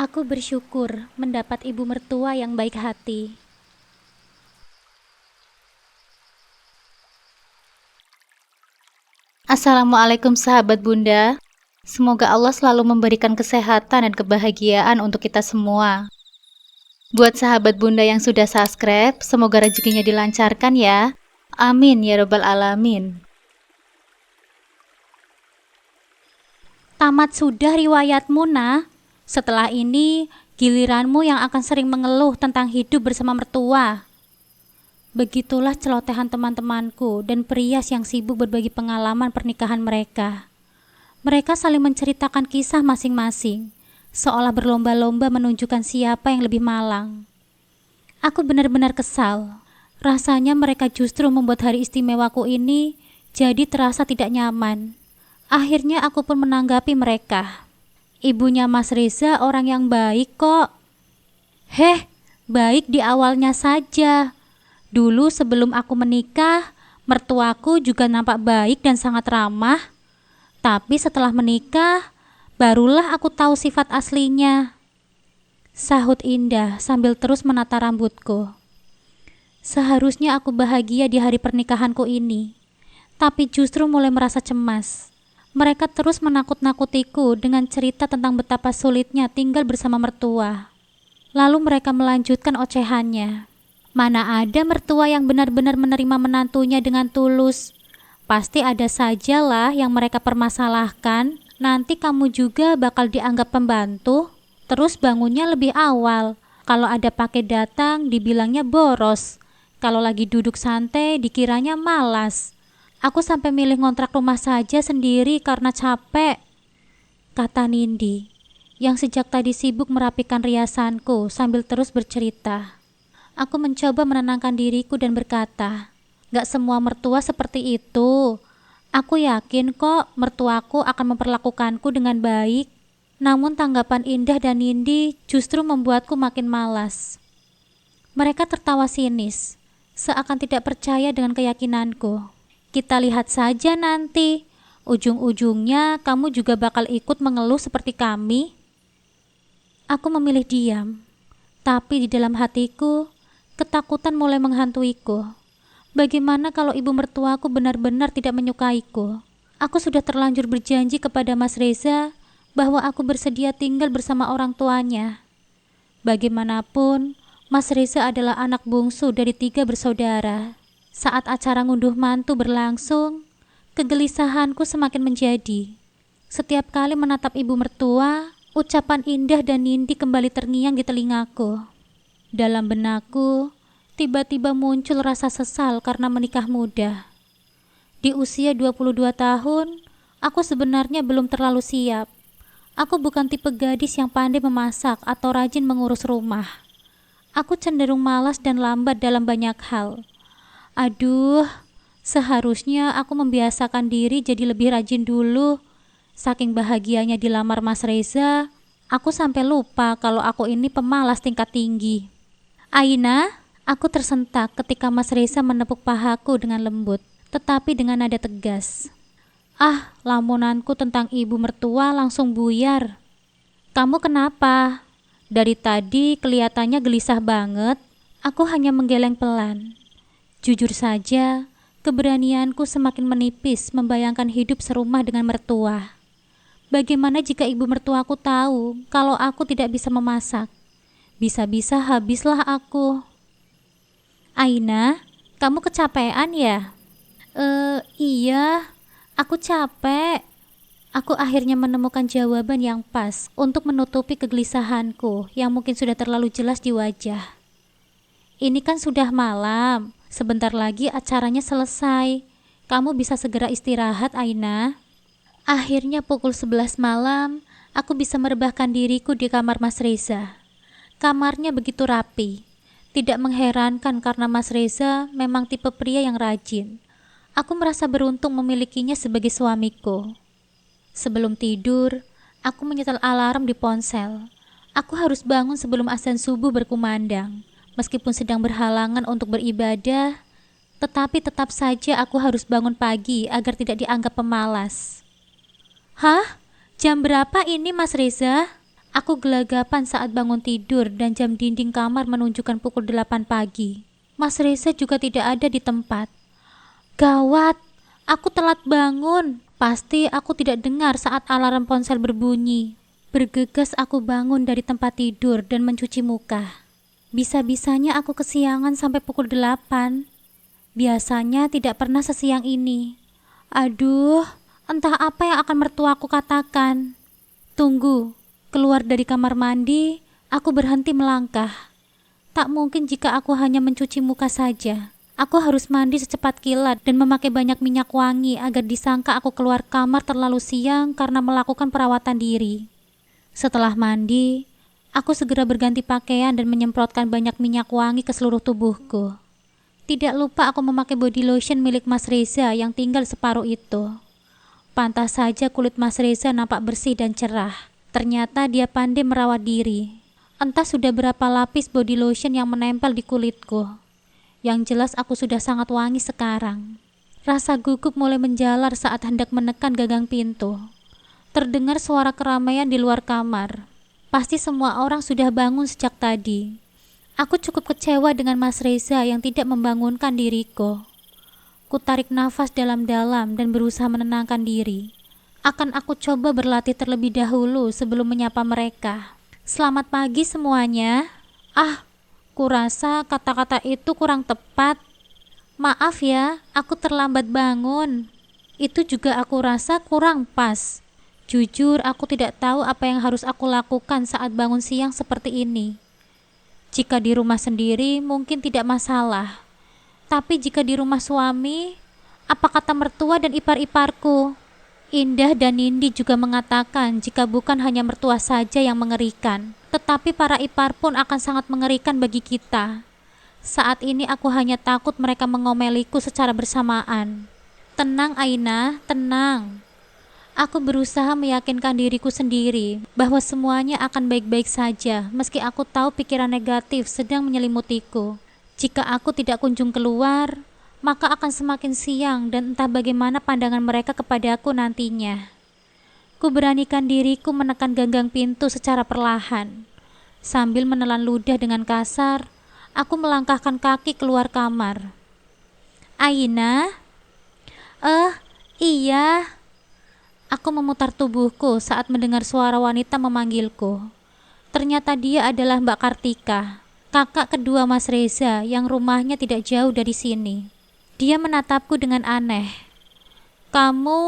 Aku bersyukur mendapat ibu mertua yang baik hati. Assalamualaikum sahabat Bunda. Semoga Allah selalu memberikan kesehatan dan kebahagiaan untuk kita semua. Buat sahabat Bunda yang sudah subscribe, semoga rezekinya dilancarkan ya. Amin ya robbal alamin. Tamat sudah riwayatmu, Nah. Setelah ini, giliranmu yang akan sering mengeluh tentang hidup bersama mertua. Begitulah celotehan teman-temanku dan perias yang sibuk berbagi pengalaman pernikahan mereka. Mereka saling menceritakan kisah masing-masing, seolah berlomba-lomba menunjukkan siapa yang lebih malang. Aku benar-benar kesal. Rasanya mereka justru membuat hari istimewaku ini jadi terasa tidak nyaman. Akhirnya aku pun menanggapi mereka. Ibunya Mas Reza orang yang baik kok. Heh, baik di awalnya saja. Dulu sebelum aku menikah, mertuaku juga nampak baik dan sangat ramah. Tapi setelah menikah, barulah aku tahu sifat aslinya. Sahut Indah sambil terus menata rambutku. Seharusnya aku bahagia di hari pernikahanku ini, tapi justru mulai merasa cemas. Mereka terus menakut-nakutiku dengan cerita tentang betapa sulitnya tinggal bersama mertua. Lalu mereka melanjutkan ocehannya. Mana ada mertua yang benar-benar menerima menantunya dengan tulus? Pasti ada sajalah yang mereka permasalahkan. Nanti kamu juga bakal dianggap pembantu. Terus bangunnya lebih awal. Kalau ada paket datang dibilangnya boros. Kalau lagi duduk santai dikiranya malas. Aku sampai milih ngontrak rumah saja sendiri karena capek, kata Nindi, yang sejak tadi sibuk merapikan riasanku sambil terus bercerita. Aku mencoba menenangkan diriku dan berkata, gak semua mertua seperti itu. Aku yakin kok mertuaku akan memperlakukanku dengan baik. Namun tanggapan Indah dan Nindi justru membuatku makin malas. Mereka tertawa sinis, seakan tidak percaya dengan keyakinanku. Kita lihat saja nanti, ujung-ujungnya kamu juga bakal ikut mengeluh seperti kami. Aku memilih diam, tapi di dalam hatiku, ketakutan mulai menghantuiku. Bagaimana kalau ibu mertuaku benar-benar tidak menyukaiku? Aku sudah terlanjur berjanji kepada Mas Reza bahwa aku bersedia tinggal bersama orang tuanya. Bagaimanapun, Mas Reza adalah anak bungsu dari 3 bersaudara. Saat acara ngunduh mantu berlangsung, kegelisahanku semakin menjadi. Setiap kali menatap ibu mertua, ucapan Indah dan Nindi kembali terngiang di telingaku. Dalam benakku, tiba-tiba muncul rasa sesal karena menikah muda. Di usia 22 tahun, aku sebenarnya belum terlalu siap. Aku bukan tipe gadis yang pandai memasak atau rajin mengurus rumah. Aku cenderung malas dan lambat dalam banyak hal. Aduh, seharusnya aku membiasakan diri jadi lebih rajin dulu. Saking bahagianya dilamar Mas Reza, aku sampai lupa kalau aku ini pemalas tingkat tinggi. Aina, aku tersentak ketika Mas Reza menepuk pahaku dengan lembut, tetapi dengan nada tegas. Ah, lamunanku tentang ibu mertua langsung buyar. Kamu kenapa? Dari tadi kelihatannya gelisah banget. Aku hanya menggeleng pelan. Jujur saja, keberanianku semakin menipis membayangkan hidup serumah dengan mertua. Bagaimana jika ibu mertuaku tahu kalau aku tidak bisa memasak? Bisa-bisa habislah aku. Aina, kamu kecapean ya? Iya, aku capek. Aku akhirnya menemukan jawaban yang pas untuk menutupi kegelisahanku yang mungkin sudah terlalu jelas di wajah. Ini kan sudah malam. Sebentar lagi acaranya selesai. Kamu bisa segera istirahat, Aina. Akhirnya pukul 11 malam, aku bisa merebahkan diriku di kamar Mas Reza. Kamarnya begitu rapi. Tidak mengherankan karena Mas Reza memang tipe pria yang rajin. Aku merasa beruntung memilikinya sebagai suamiku. Sebelum tidur, aku menyetel alarm di ponsel. Aku harus bangun sebelum azan subuh berkumandang. Meskipun sedang berhalangan untuk beribadah, tetapi tetap saja aku harus bangun pagi agar tidak dianggap pemalas. Hah? Jam berapa ini, Mas Reza? Aku gelagapan saat bangun tidur dan jam dinding kamar menunjukkan pukul 8 pagi. Mas Reza juga tidak ada di tempat. Gawat, aku telat bangun. Pasti aku tidak dengar saat alarm ponsel berbunyi. Bergegas aku bangun dari tempat tidur dan mencuci muka. Bisa-bisanya aku kesiangan sampai pukul 8. Biasanya tidak pernah sesiang ini. Aduh, entah apa yang akan mertuaku katakan. Tunggu, keluar dari kamar mandi, aku berhenti melangkah. Tak mungkin jika aku hanya mencuci muka saja. Aku harus mandi secepat kilat dan memakai banyak minyak wangi agar disangka aku keluar kamar terlalu siang karena melakukan perawatan diri. Setelah mandi, aku segera berganti pakaian dan menyemprotkan banyak minyak wangi ke seluruh tubuhku. Tidak lupa aku memakai body lotion milik Mas Reza yang tinggal separuh itu. Pantas saja kulit Mas Reza nampak bersih dan cerah. Ternyata dia pandai merawat diri. Entah sudah berapa lapis body lotion yang menempel di kulitku. Yang jelas aku sudah sangat wangi sekarang. Rasa gugup mulai menjalar saat hendak menekan gagang pintu. Terdengar suara keramaian di luar kamar. Pasti semua orang sudah bangun sejak tadi. Aku cukup kecewa dengan Mas Reza yang tidak membangunkan diriku. Ku tarik nafas dalam-dalam dan berusaha menenangkan diri. Akan aku coba berlatih terlebih dahulu sebelum menyapa mereka. Selamat pagi semuanya. Kurasa kata-kata itu kurang tepat. Maaf ya, aku terlambat bangun. Itu juga aku rasa kurang pas. Jujur, aku tidak tahu apa yang harus aku lakukan saat bangun siang seperti ini. Jika di rumah sendiri mungkin tidak masalah. Tapi jika di rumah suami, apa kata mertua dan ipar-iparku? Indah dan Nindi juga mengatakan jika bukan hanya mertua saja yang mengerikan, tetapi para ipar pun akan sangat mengerikan bagi kita. Saat ini aku hanya takut mereka mengomeliku secara bersamaan. Tenang Aina, tenang. Aku berusaha meyakinkan diriku sendiri bahwa semuanya akan baik-baik saja meski aku tahu pikiran negatif sedang menyelimutiku. Jika aku tidak kunjung keluar, maka akan semakin siang dan entah bagaimana pandangan mereka kepadaku nantinya. Ku beranikan diriku menekan ganggang pintu secara perlahan. Sambil menelan ludah dengan kasar, aku melangkahkan kaki keluar kamar. Aina? Iya. Aku memutar tubuhku saat mendengar suara wanita memanggilku. Ternyata dia adalah Mbak Kartika, kakak kedua Mas Reza yang rumahnya tidak jauh dari sini. Dia menatapku dengan aneh. Kamu...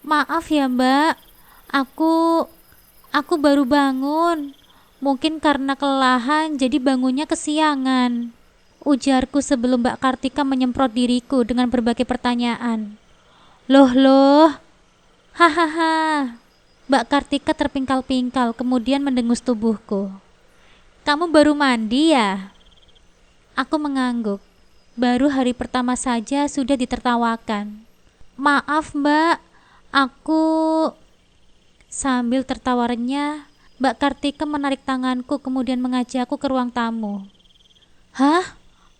Maaf ya Mbak, aku baru bangun. Mungkin karena kelelahan jadi bangunnya kesiangan. Ujarku sebelum Mbak Kartika menyemprot diriku dengan berbagai pertanyaan. Loh, hahaha. Mbak Kartika terpingkal-pingkal kemudian mendengus tubuhku. Kamu baru mandi ya? Aku mengangguk. Baru hari pertama saja sudah ditertawakan. Maaf Mbak, aku... Sambil tertawa renyah, Mbak Kartika menarik tanganku kemudian mengajakku ke ruang tamu. Hah?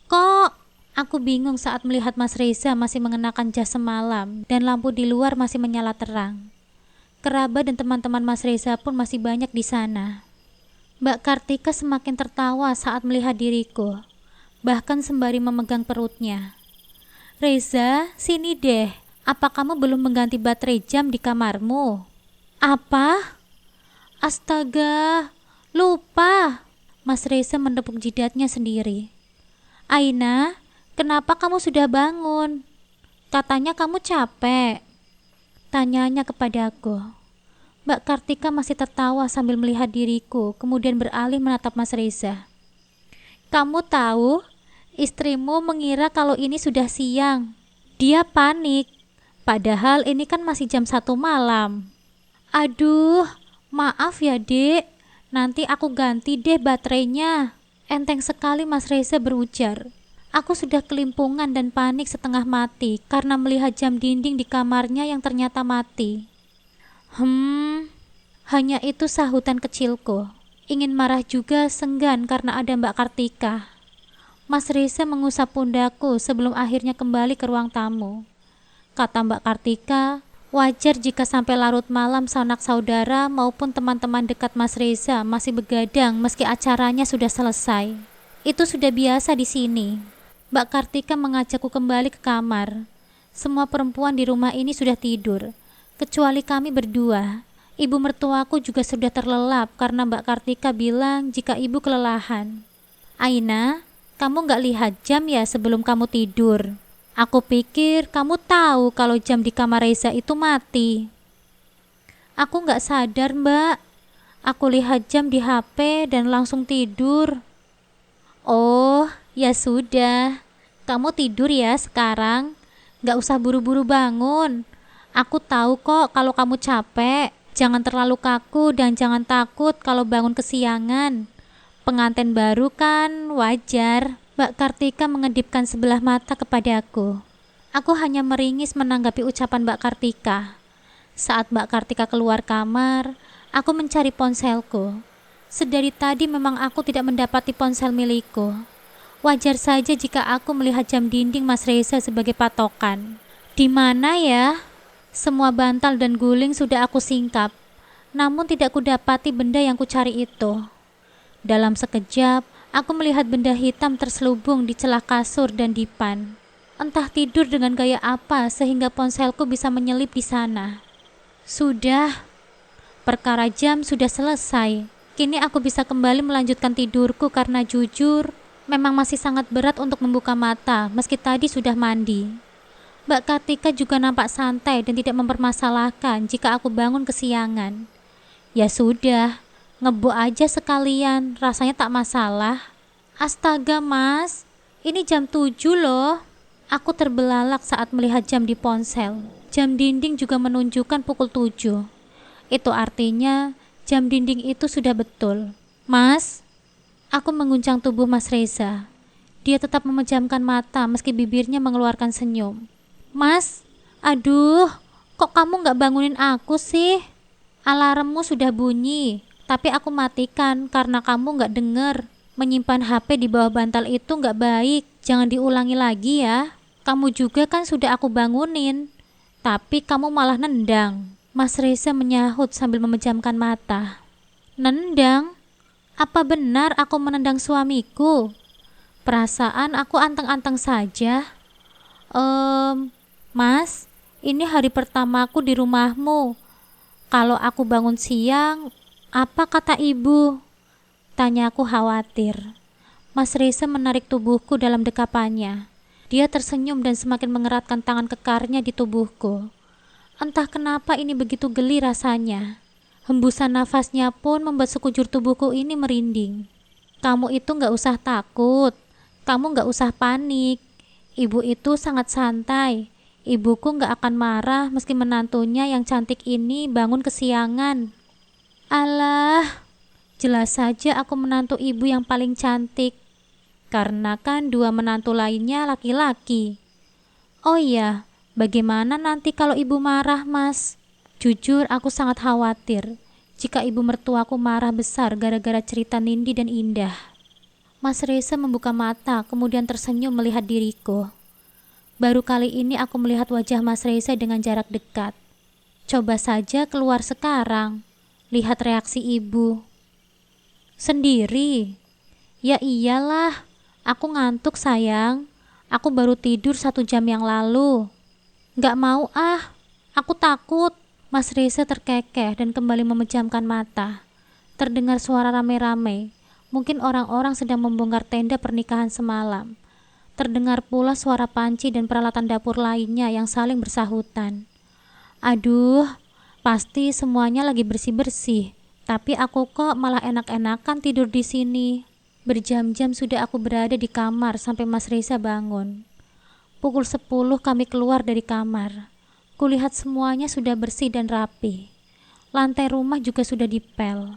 Kok? Aku bingung saat melihat Mas Reza masih mengenakan jas semalam dan lampu di luar masih menyala terang. Kerabat dan teman-teman Mas Reza pun masih banyak di sana. Mbak Kartika semakin tertawa saat melihat diriku, bahkan sembari memegang perutnya. Reza, sini deh. Apa kamu belum mengganti baterai jam di kamarmu? Apa? Astaga, lupa. Mas Reza menepuk jidatnya sendiri. Aina, kenapa kamu sudah bangun? Katanya kamu capek. Tanyanya kepadaku. Mbak Kartika masih tertawa sambil melihat diriku, kemudian beralih menatap Mas Reza. Kamu tahu, istrimu mengira kalau ini sudah siang. Dia panik, padahal ini kan masih jam 1 malam. Aduh, maaf ya dek, nanti aku ganti deh baterainya. Enteng sekali Mas Reza berujar. Aku sudah kelimpungan dan panik setengah mati karena melihat jam dinding di kamarnya yang ternyata mati. Hanya itu sahutan kecilku. Ingin marah juga senggan karena ada Mbak Kartika. Mas Reza mengusap pundakku sebelum akhirnya kembali ke ruang tamu. Kata Mbak Kartika, Wajar jika sampai larut malam sanak saudara maupun teman-teman dekat Mas Reza masih begadang meski acaranya sudah selesai. Itu sudah biasa di sini. Mbak Kartika mengajakku kembali ke kamar. Semua perempuan di rumah ini sudah tidur, kecuali kami berdua. Ibu mertuaku juga sudah terlelap karena Mbak Kartika bilang jika ibu kelelahan. Aina, kamu gak lihat jam ya sebelum kamu tidur? Aku pikir kamu tahu kalau jam di kamar Reza itu mati. Aku gak sadar, Mbak. Aku lihat jam di HP dan langsung tidur. Oh, ya sudah. Kamu tidur ya sekarang. Gak usah buru-buru bangun. Aku tahu kok kalau kamu capek. Jangan terlalu kaku dan jangan takut kalau bangun kesiangan. Pengantin baru kan, wajar. Mbak Kartika mengedipkan sebelah mata kepadaku. Aku hanya meringis menanggapi ucapan Mbak Kartika. Saat Mbak Kartika keluar kamar, aku mencari ponselku. Sedari tadi memang aku tidak mendapati ponsel milikku. Wajar saja jika aku melihat jam dinding Mas Reza sebagai patokan. Di mana ya? Semua bantal dan guling sudah aku singkap, namun tidak kudapati benda yang kucari itu. Dalam sekejap, aku melihat benda hitam terselubung di celah kasur dan dipan. Entah tidur dengan gaya apa sehingga ponselku bisa menyelip di sana. Sudah, perkara jam sudah selesai. Kini aku bisa kembali melanjutkan tidurku karena jujur, memang masih sangat berat untuk membuka mata meski tadi sudah mandi. Mbak Kartika juga nampak santai dan tidak mempermasalahkan jika aku bangun kesiangan. Ya sudah, ngebuk aja sekalian, rasanya tak masalah. Astaga Mas, ini jam 7 loh. Aku terbelalak saat melihat jam di ponsel. Jam dinding juga menunjukkan pukul 7. Itu artinya jam dinding itu sudah betul. Mas, aku mengguncang tubuh Mas Reza. Dia tetap memejamkan mata meski bibirnya mengeluarkan senyum. Mas, aduh, kok kamu gak bangunin aku sih? Alarmmu sudah bunyi, tapi aku matikan karena kamu gak denger. Menyimpan HP di bawah bantal itu gak baik, jangan diulangi lagi ya. Kamu juga kan sudah aku bangunin, tapi kamu malah nendang. Mas Reza menyahut sambil memejamkan mata. Nendang? Apa benar aku menendang suamiku? Perasaan aku anteng-anteng saja. Mas, ini hari pertamaku di rumahmu. Kalau aku bangun siang, apa kata ibu? Tanyaku khawatir. Mas Reza menarik tubuhku dalam dekapannya. Dia tersenyum dan semakin mengeratkan tangan kekarnya di tubuhku. Entah kenapa ini begitu geli rasanya. Hembusan nafasnya pun membuat sekujur tubuhku ini merinding. Kamu itu gak usah takut. Kamu gak usah panik. Ibu itu sangat santai. Ibuku gak akan marah meski menantunya yang cantik ini bangun kesiangan. Alah, jelas saja aku menantu ibu yang paling cantik. Karena kan dua menantu lainnya laki-laki. Oh iya, bagaimana nanti kalau ibu marah, Mas? Jujur aku sangat khawatir jika ibu mertuaku marah besar gara-gara cerita Nindi dan Indah. Mas Reza membuka mata kemudian tersenyum melihat diriku. Baru kali ini aku melihat wajah Mas Reza dengan jarak dekat. Coba saja keluar sekarang, lihat reaksi ibu. Sendiri? Ya iyalah, aku ngantuk sayang. Aku baru tidur 1 jam yang lalu. Gak mau ah, aku takut. Mas Reza terkekeh dan kembali memejamkan mata. Terdengar suara rame-rame, mungkin orang-orang sedang membongkar tenda pernikahan semalam. Terdengar pula suara panci dan peralatan dapur lainnya yang saling bersahutan. Aduh, pasti semuanya lagi bersih-bersih. Tapi aku kok malah enak-enakan tidur di sini. Berjam-jam sudah aku berada di kamar sampai Mas Reza bangun. Pukul 10 kami keluar dari kamar. Kulihat semuanya sudah bersih dan rapi. Lantai rumah juga sudah dipel.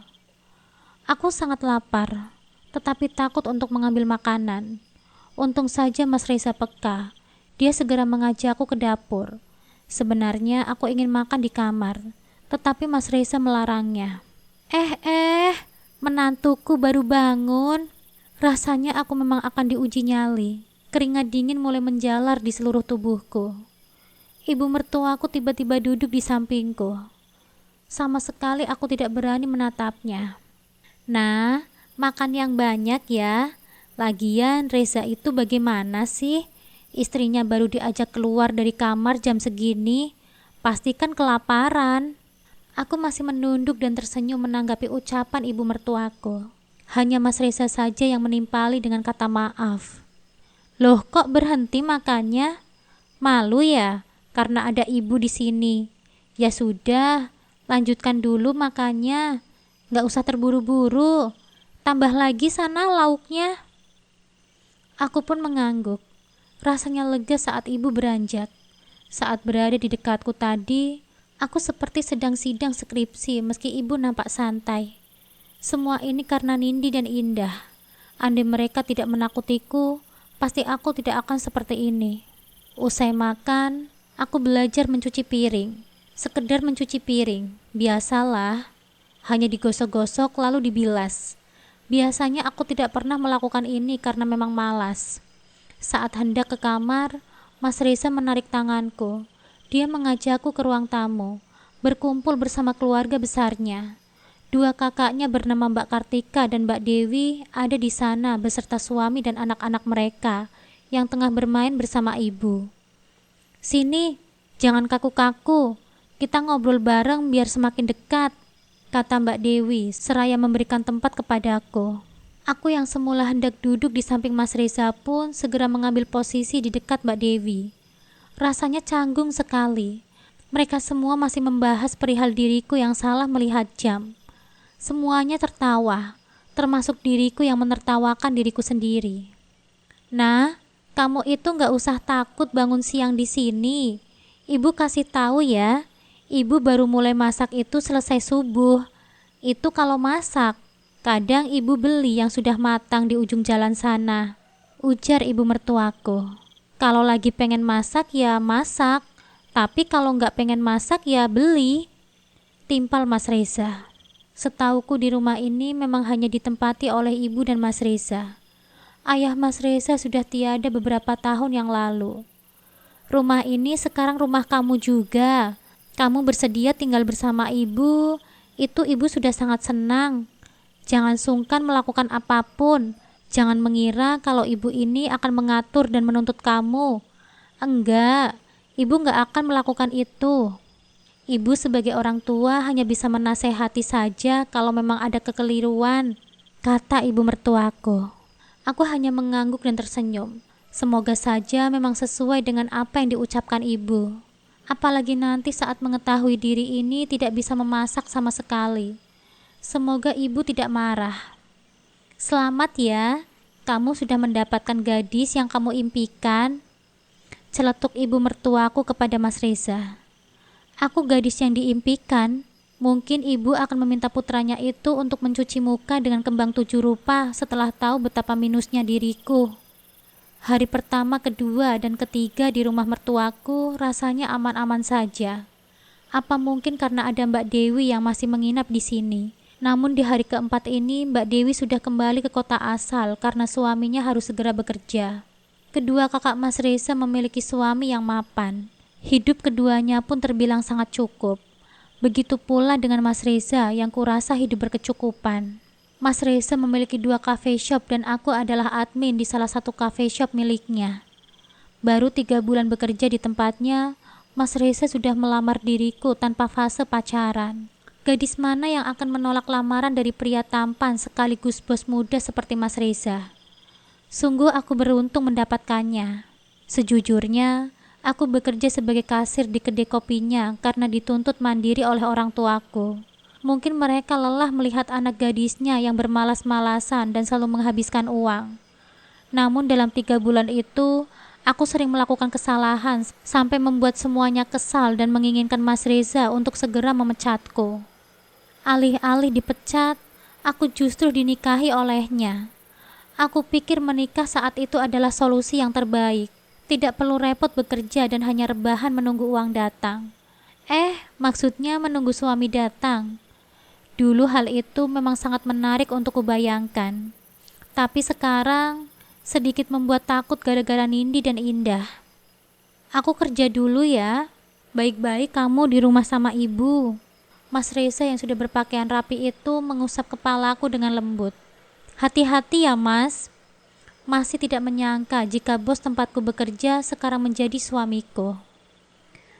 Aku sangat lapar, tetapi takut untuk mengambil makanan. Untung saja Mas Reza peka. Dia segera mengajakku ke dapur. Sebenarnya aku ingin makan di kamar, tetapi Mas Reza melarangnya. Menantuku baru bangun. Rasanya aku memang akan diuji nyali. Keringat dingin mulai menjalar di seluruh tubuhku. Ibu mertuaku tiba-tiba duduk di sampingku. Sama sekali aku tidak berani menatapnya. Nah, makan yang banyak ya. Lagian Reza itu bagaimana sih? Istrinya baru diajak keluar dari kamar jam segini. Pastikan kelaparan. Aku masih menunduk dan tersenyum menanggapi ucapan ibu mertuaku. Hanya Mas Reza saja yang menimpali dengan kata maaf. Loh, kok berhenti makannya? Malu ya? Karena ada ibu di sini. Ya sudah, lanjutkan dulu makannya. Nggak usah terburu-buru. Tambah lagi sana lauknya. Aku pun mengangguk. Rasanya lega saat ibu beranjak. Saat berada di dekatku tadi, aku seperti sedang sidang skripsi meski ibu nampak santai. Semua ini karena Nindi dan Indah. Andai mereka tidak menakutiku, pasti aku tidak akan seperti ini. Usai makan, aku belajar mencuci piring. Sekedar mencuci piring, biasalah. Hanya digosok-gosok lalu dibilas. Biasanya aku tidak pernah melakukan ini karena memang malas. Saat hendak ke kamar, Mas Reza menarik tanganku. Dia mengajakku ke ruang tamu, berkumpul bersama keluarga besarnya. Dua kakaknya bernama Mbak Kartika dan Mbak Dewi ada di sana beserta suami dan anak-anak mereka yang tengah bermain bersama ibu. Sini, jangan kaku-kaku. Kita ngobrol bareng biar semakin dekat, kata Mbak Dewi seraya memberikan tempat kepadaku. Aku yang semula hendak duduk di samping Mas Reza pun segera mengambil posisi di dekat Mbak Dewi. Rasanya canggung sekali. Mereka semua masih membahas perihal diriku yang salah melihat jam. Semuanya tertawa, termasuk diriku yang menertawakan diriku sendiri. Nah, kamu itu gak usah takut bangun siang di sini. Ibu kasih tahu ya, ibu baru mulai masak itu selesai subuh. Itu kalau masak. Kadang ibu beli yang sudah matang di ujung jalan sana, ujar ibu mertuaku. Kalau lagi pengen masak ya masak, tapi kalau nggak pengen masak ya beli, timpal Mas Reza. Setauku di rumah ini memang hanya ditempati oleh ibu dan Mas Reza. Ayah Mas Reza sudah tiada beberapa tahun yang lalu. Rumah ini sekarang rumah kamu juga. Kamu bersedia tinggal bersama ibu, itu ibu sudah sangat senang. Jangan sungkan melakukan apapun. Jangan mengira kalau ibu ini akan mengatur dan menuntut kamu. Enggak, ibu enggak akan melakukan itu. Ibu sebagai orang tua hanya bisa menasehati saja kalau memang ada kekeliruan, kata ibu mertuaku. Aku hanya mengangguk dan tersenyum. Semoga saja memang sesuai dengan apa yang diucapkan ibu. Apalagi nanti saat mengetahui diri ini tidak bisa memasak sama sekali. Semoga ibu tidak marah. Selamat ya, kamu sudah mendapatkan gadis yang kamu impikan, celetuk ibu mertuaku kepada Mas Reza. Aku gadis yang diimpikan. Mungkin ibu akan meminta putranya itu untuk mencuci muka dengan kembang 7 rupa setelah tahu betapa minusnya diriku. Hari pertama, kedua, dan ketiga di rumah mertuaku rasanya aman-aman saja. Apa mungkin karena ada Mbak Dewi yang masih menginap di sini? Namun di hari keempat ini Mbak Dewi sudah kembali ke kota asal karena suaminya harus segera bekerja. Kedua kakak Mas Reza memiliki suami yang mapan. Hidup keduanya pun terbilang sangat cukup. Begitu pula dengan Mas Reza yang kurasa hidup berkecukupan. Mas Reza memiliki 2 cafe shop dan aku adalah admin di salah satu cafe shop miliknya. Baru 3 bulan bekerja di tempatnya, Mas Reza sudah melamar diriku tanpa fase pacaran. Gadis mana yang akan menolak lamaran dari pria tampan sekaligus bos muda seperti Mas Reza? Sungguh aku beruntung mendapatkannya. Sejujurnya, aku bekerja sebagai kasir di kedai kopinya karena dituntut mandiri oleh orang tuaku. Mungkin mereka lelah melihat anak gadisnya yang bermalas-malasan dan selalu menghabiskan uang. Namun dalam 3 bulan itu, aku sering melakukan kesalahan sampai membuat semuanya kesal dan menginginkan Mas Reza untuk segera memecatku. Alih-alih dipecat, aku justru dinikahi olehnya. Aku pikir menikah saat itu adalah solusi yang terbaik. Tidak perlu repot bekerja dan hanya rebahan menunggu uang datang. Maksudnya menunggu suami datang. Dulu hal itu memang sangat menarik untuk kubayangkan. Tapi sekarang sedikit membuat takut gara-gara Nindi dan Indah. Aku kerja dulu ya, Baik-baik kamu di rumah sama ibu. Mas Reza yang sudah berpakaian rapi itu mengusap kepalaku dengan lembut. Hati-hati ya mas. Masih tidak menyangka jika bos tempatku bekerja sekarang menjadi suamiku.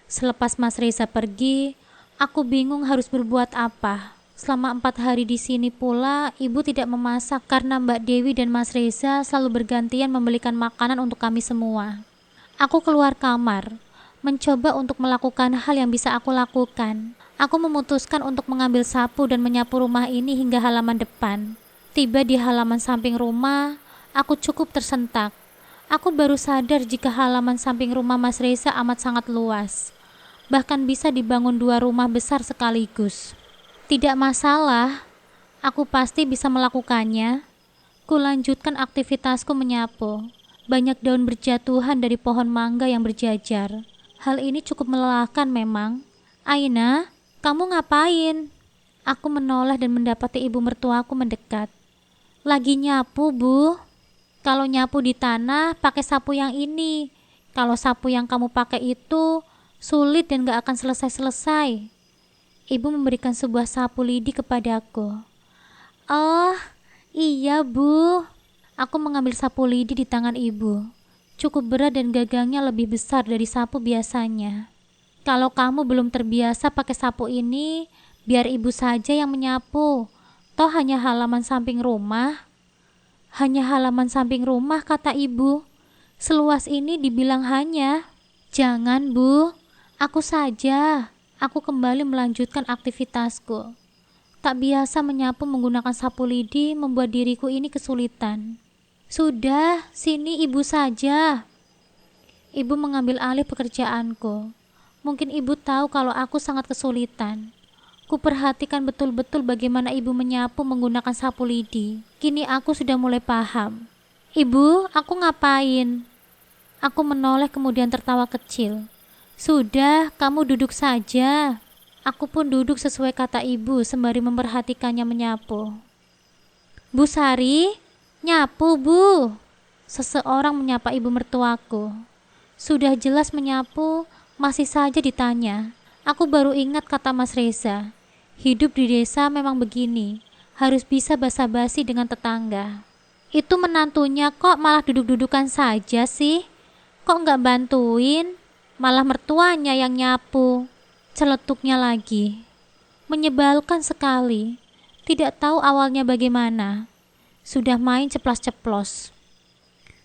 Selepas Mas Reza pergi, aku bingung harus berbuat apa. Selama 4 hari di sini pula, ibu tidak memasak karena Mbak Dewi dan Mas Reza selalu bergantian membelikan makanan untuk kami semua. Aku keluar kamar, mencoba untuk melakukan hal yang bisa aku lakukan. Aku memutuskan untuk mengambil sapu dan menyapu rumah ini hingga halaman depan. Tiba di halaman samping rumah, aku cukup tersentak. Aku baru sadar jika halaman samping rumah Mas Reza amat sangat luas. Bahkan bisa dibangun 2 rumah besar sekaligus. Tidak masalah, aku pasti bisa melakukannya. Kulanjutkan aktivitasku menyapu. Banyak daun berjatuhan dari pohon mangga yang berjajar. Hal ini cukup melelahkan memang. Aina, kamu ngapain? Aku menoleh dan mendapati ibu mertuaku mendekat. Lagi nyapu, Bu. Kalau nyapu di tanah, pakai sapu yang ini. Kalau sapu yang kamu pakai itu sulit dan gak akan selesai-selesai. Ibu memberikan sebuah sapu lidi kepadaku. Oh, iya Bu. Aku mengambil sapu lidi di tangan ibu. Cukup berat dan gagangnya lebih besar dari sapu biasanya. Kalau kamu belum terbiasa pakai sapu ini, biar ibu saja yang menyapu. Toh hanya halaman samping rumah. Hanya halaman samping rumah, kata ibu. Seluas ini dibilang hanya. Jangan, Bu. Aku saja. Aku kembali melanjutkan aktivitasku. Tak biasa menyapu menggunakan sapu lidi membuat diriku ini kesulitan. Sudah, sini ibu saja. Ibu mengambil alih pekerjaanku. Mungkin ibu tahu kalau aku sangat kesulitan. Kuperhatikan betul-betul bagaimana ibu menyapu menggunakan sapu lidi. Kini aku sudah mulai paham. Ibu, aku ngapain? Aku menoleh kemudian tertawa kecil. Sudah, kamu duduk saja. Aku pun duduk sesuai kata ibu sembari memperhatikannya menyapu. Bu Sari, nyapu Bu. Seseorang menyapa ibu mertuaku. Sudah jelas menyapu, masih saja ditanya. Aku baru ingat kata Mas Reza. Hidup di desa memang begini, harus bisa basa-basi dengan tetangga. Itu menantunya kok malah duduk-dudukan saja sih? Kok nggak bantuin? Malah mertuanya yang nyapu. Celetuknya lagi. Menyebalkan sekali. Tidak tahu awalnya bagaimana. Sudah main ceplas-ceplos.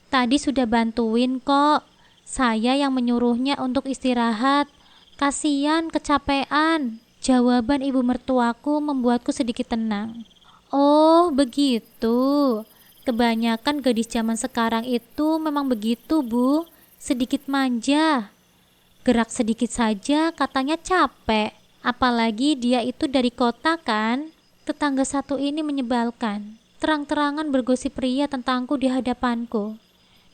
Tadi sudah bantuin kok. Saya yang menyuruhnya untuk istirahat. Kasian kecapean. Jawaban ibu mertuaku membuatku sedikit tenang. Oh, begitu. Kebanyakan gadis zaman sekarang itu memang begitu, Bu. Sedikit manja. Gerak sedikit saja katanya capek. Apalagi dia itu dari kota kan. Tetangga satu ini menyebalkan. Terang-terangan bergosip pria tentangku di hadapanku.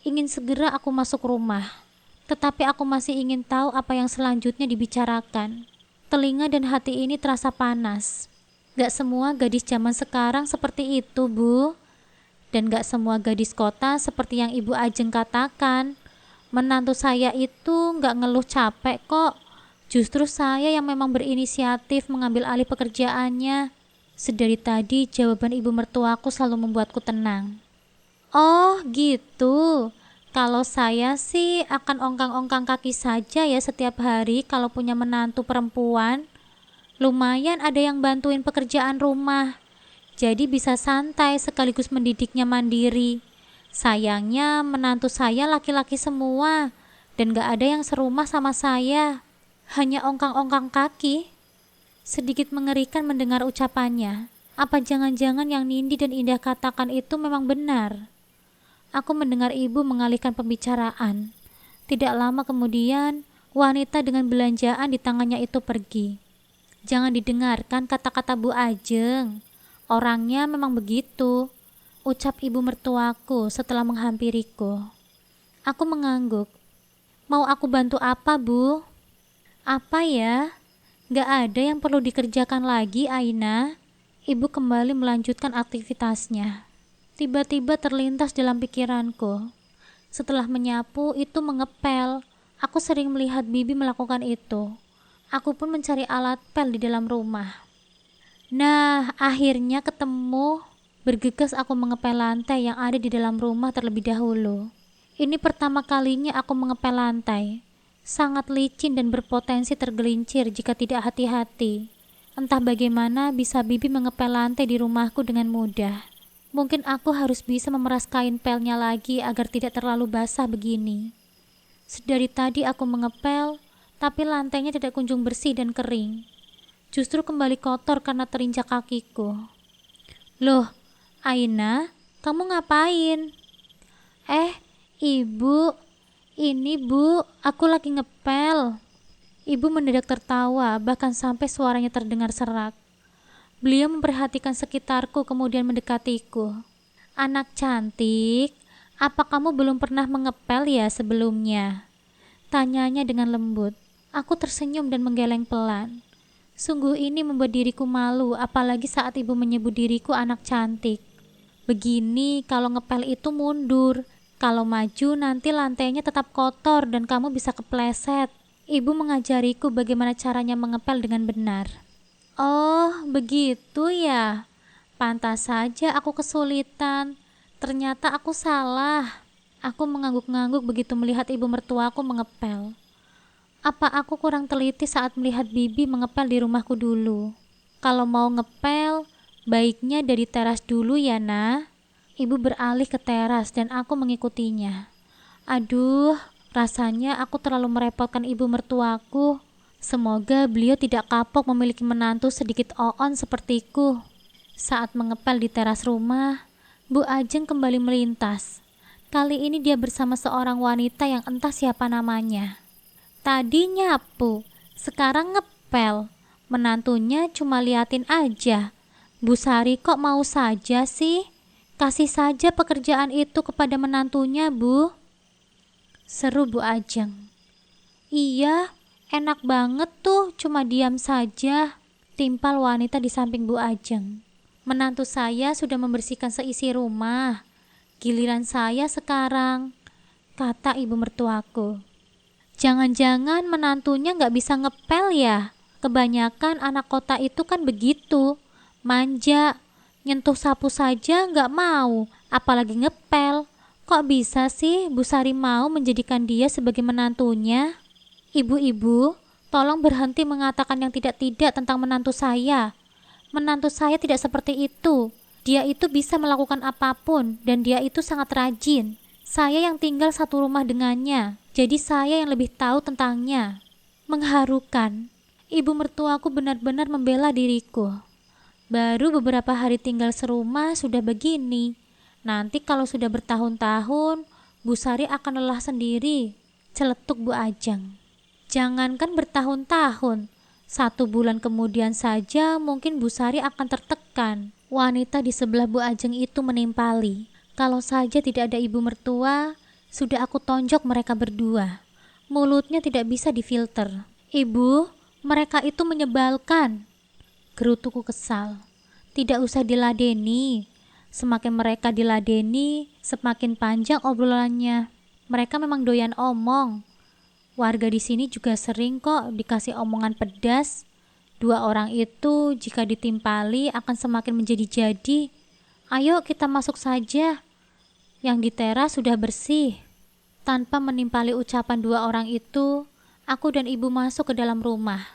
Ingin segera aku masuk rumah. Tetapi aku masih ingin tahu apa yang selanjutnya dibicarakan. Telinga dan hati ini terasa panas. Gak semua gadis zaman sekarang seperti itu, Bu. Dan gak semua gadis kota seperti yang Ibu Ajeng katakan. Menantu saya itu gak ngeluh capek kok. Justru saya yang memang berinisiatif mengambil alih pekerjaannya. Sedari tadi jawaban ibu mertuaku selalu membuatku tenang. Oh gitu. Kalau saya sih akan ongkang-ongkang kaki saja ya setiap hari kalau punya menantu perempuan. Lumayan ada yang bantuin pekerjaan rumah. Jadi bisa santai sekaligus mendidiknya mandiri. Sayangnya menantu saya laki-laki semua dan gak ada yang serumah sama saya. Hanya ongkang-ongkang kaki. Sedikit mengerikan mendengar ucapannya. Apa jangan-jangan yang Nindi dan Indah katakan itu memang benar? Aku mendengar ibu mengalihkan pembicaraan. Tidak lama kemudian, wanita dengan belanjaan di tangannya itu pergi. Jangan didengarkan kata-kata Bu Ajeng. Orangnya memang begitu, ucap ibu mertuaku setelah menghampiriku. Aku mengangguk. Mau aku bantu apa, Bu? Apa ya? Gak ada yang perlu dikerjakan lagi, Aina. Ibu kembali melanjutkan aktivitasnya. Tiba-tiba terlintas dalam pikiranku. Setelah menyapu, itu mengepel. Aku sering melihat Bibi melakukan itu. Aku pun mencari alat pel di dalam rumah. Nah, akhirnya ketemu. Bergegas aku mengepel lantai yang ada di dalam rumah terlebih dahulu. Ini pertama kalinya aku mengepel lantai. Sangat licin dan berpotensi tergelincir jika tidak hati-hati. Entah bagaimana bisa Bibi mengepel lantai di rumahku dengan mudah. Mungkin aku harus bisa memeras kain pelnya lagi agar tidak terlalu basah begini. Sedari tadi aku mengepel, tapi lantainya tidak kunjung bersih dan kering. Justru kembali kotor karena terinjak kakiku. Loh, Aina, kamu ngapain? Ibu, ini Bu, aku lagi ngepel. Ibu mendadak tertawa, bahkan sampai suaranya terdengar serak. Beliau memperhatikan sekitarku kemudian mendekatiku. Anak cantik, apa kamu belum pernah mengepel ya sebelumnya? Tanyanya dengan lembut. Aku tersenyum dan menggeleng pelan. Sungguh ini membuat diriku malu, apalagi saat ibu menyebut diriku anak cantik. Begini, kalau ngepel itu mundur. Kalau maju nanti lantainya tetap kotor dan kamu bisa kepleset. Ibu mengajariku bagaimana caranya mengepel dengan benar. Oh, begitu ya. Pantas saja aku kesulitan. Ternyata aku salah. Aku mengangguk-ngangguk begitu melihat ibu mertuaku mengepel. Apa aku kurang teliti saat melihat Bibi mengepel di rumahku dulu? Kalau mau ngepel, baiknya dari teras dulu ya, Nah. Ibu beralih ke teras dan aku mengikutinya. Aduh, rasanya aku terlalu merepotkan ibu mertuaku. Semoga beliau tidak kapok memiliki menantu sedikit oon sepertiku. Saat mengepel di teras rumah, Bu Ajeng kembali melintas. Kali ini dia bersama seorang wanita yang entah siapa namanya. Tadi nyapu, sekarang ngepel. Menantunya cuma liatin aja. Bu Sari kok mau saja sih? Kasih saja pekerjaan itu kepada menantunya, Bu. Seru Bu Ajeng. Iya, enak banget tuh, cuma diam saja. Timpal wanita di samping Bu Ajeng. Menantu saya sudah membersihkan seisi rumah. Giliran saya sekarang, kata ibu mertuaku. Jangan-jangan menantunya nggak bisa ngepel ya? Kebanyakan anak kota itu kan begitu, manja, nyentuh sapu saja nggak mau, apalagi ngepel. Kok bisa sih Bu Sari mau menjadikan dia sebagai menantunya? Ibu-ibu, tolong berhenti mengatakan yang tidak-tidak tentang menantu saya. Menantu saya tidak seperti itu. Dia itu bisa melakukan apapun dan dia itu sangat rajin. Saya yang tinggal satu rumah dengannya, jadi saya yang lebih tahu tentangnya. Mengharukan. Ibu mertuaku benar-benar membela diriku. Baru beberapa hari tinggal serumah sudah begini. Nanti kalau sudah bertahun-tahun, Bu Sari akan lelah sendiri. Celetuk Bu Ajeng. Jangankan bertahun-tahun, 1 bulan kemudian saja mungkin Bu Sari akan tertekan. Wanita di sebelah Bu Ajeng itu menimpali. Kalau saja tidak ada ibu mertua, sudah aku tonjok mereka berdua. Mulutnya tidak bisa difilter. Ibu, mereka itu menyebalkan. Gerutuku kesal. Tidak usah diladeni. Semakin mereka diladeni, semakin panjang obrolannya. Mereka memang doyan omong. Warga di sini juga sering kok dikasih omongan pedas. 2 orang itu jika ditimpali akan semakin menjadi-jadi. Ayo kita masuk saja. Yang di teras sudah bersih. Tanpa menimpali ucapan 2 orang itu, aku dan ibu masuk ke dalam rumah.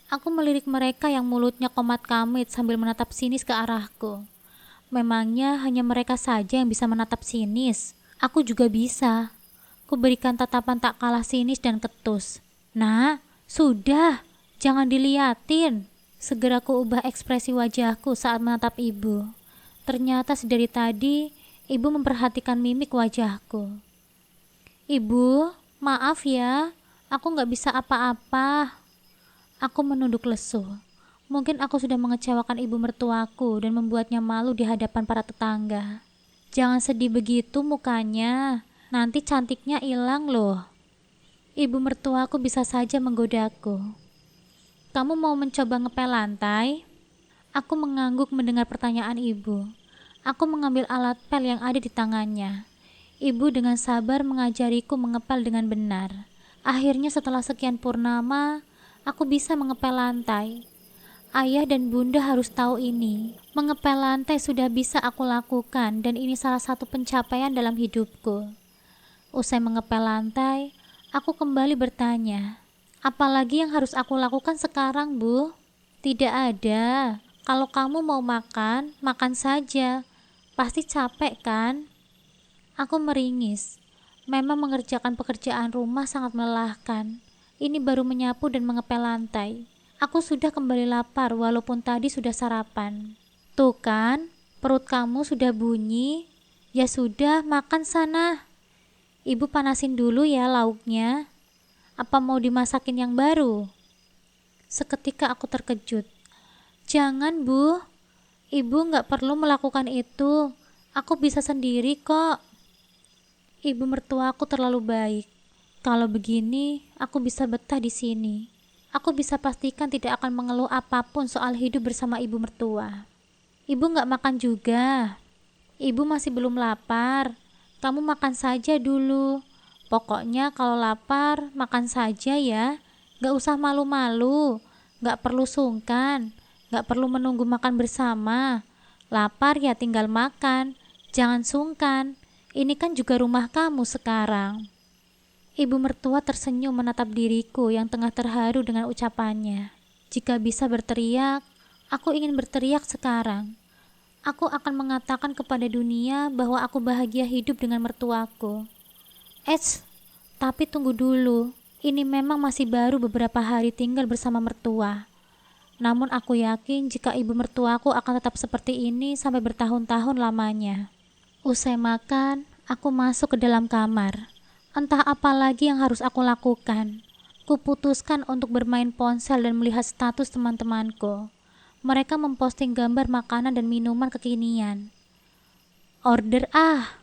Aku melirik mereka yang mulutnya komat kamit sambil menatap sinis ke arahku. Memangnya hanya mereka saja yang bisa menatap sinis. Aku juga bisa. Kuberikan tatapan tak kalah sinis dan ketus. Nah, sudah, jangan diliatin. Segera kuubah ekspresi wajahku saat menatap ibu. Ternyata sedari tadi, ibu memperhatikan mimik wajahku. Ibu, maaf ya, aku gak bisa apa-apa. Aku menunduk lesu. Mungkin aku sudah mengecewakan ibu mertuaku dan membuatnya malu di hadapan para tetangga. Jangan sedih begitu mukanya, nanti cantiknya hilang loh. Ibu mertuaku bisa saja menggodaku. Kamu mau mencoba ngepel lantai? Aku mengangguk mendengar pertanyaan ibu. Aku mengambil alat pel yang ada di tangannya. Ibu dengan sabar mengajariku mengepel dengan benar. Akhirnya setelah sekian purnama, Aku bisa mengepel lantai. Ayah dan bunda harus tahu ini. Mengepel lantai sudah bisa aku lakukan dan ini salah satu pencapaian dalam hidupku. Usai mengepel lantai, aku kembali bertanya, apalagi yang harus aku lakukan sekarang, Bu? Tidak ada. Kalau kamu mau makan, makan saja. Pasti capek kan? Aku meringis. Memang mengerjakan pekerjaan rumah sangat melelahkan. Ini baru menyapu dan mengepel lantai. Aku sudah kembali lapar walaupun tadi sudah sarapan. Tuh kan, perut kamu sudah bunyi. Ya sudah, makan sana. Ibu panasin dulu ya lauknya. Apa mau dimasakin yang baru? Seketika aku terkejut. Jangan, Bu. Ibu nggak perlu melakukan itu. Aku bisa sendiri kok. Ibu mertuaku terlalu baik. Kalau begini, aku bisa betah di sini. Aku bisa pastikan tidak akan mengeluh apapun soal hidup bersama ibu mertua. Ibu nggak makan juga. Ibu masih belum lapar. Kamu makan saja dulu. Pokoknya kalau lapar, makan saja ya. Nggak usah malu-malu. Nggak perlu sungkan. Nggak perlu menunggu makan bersama. Lapar ya tinggal makan. Jangan sungkan. Ini kan juga rumah kamu sekarang. Ibu mertua tersenyum menatap diriku yang tengah terharu dengan ucapannya. Jika bisa berteriak, aku ingin berteriak sekarang. Aku akan mengatakan kepada dunia bahwa aku bahagia hidup dengan mertuaku. Tapi tunggu dulu. Ini memang masih baru beberapa hari tinggal bersama mertua. Namun aku yakin jika ibu mertuaku akan tetap seperti ini sampai bertahun-tahun lamanya. Usai makan, aku masuk ke dalam kamar. Entah apa lagi yang harus aku lakukan. Kuputuskan untuk bermain ponsel dan melihat status teman-temanku. Mereka memposting gambar makanan dan minuman kekinian. Order ah!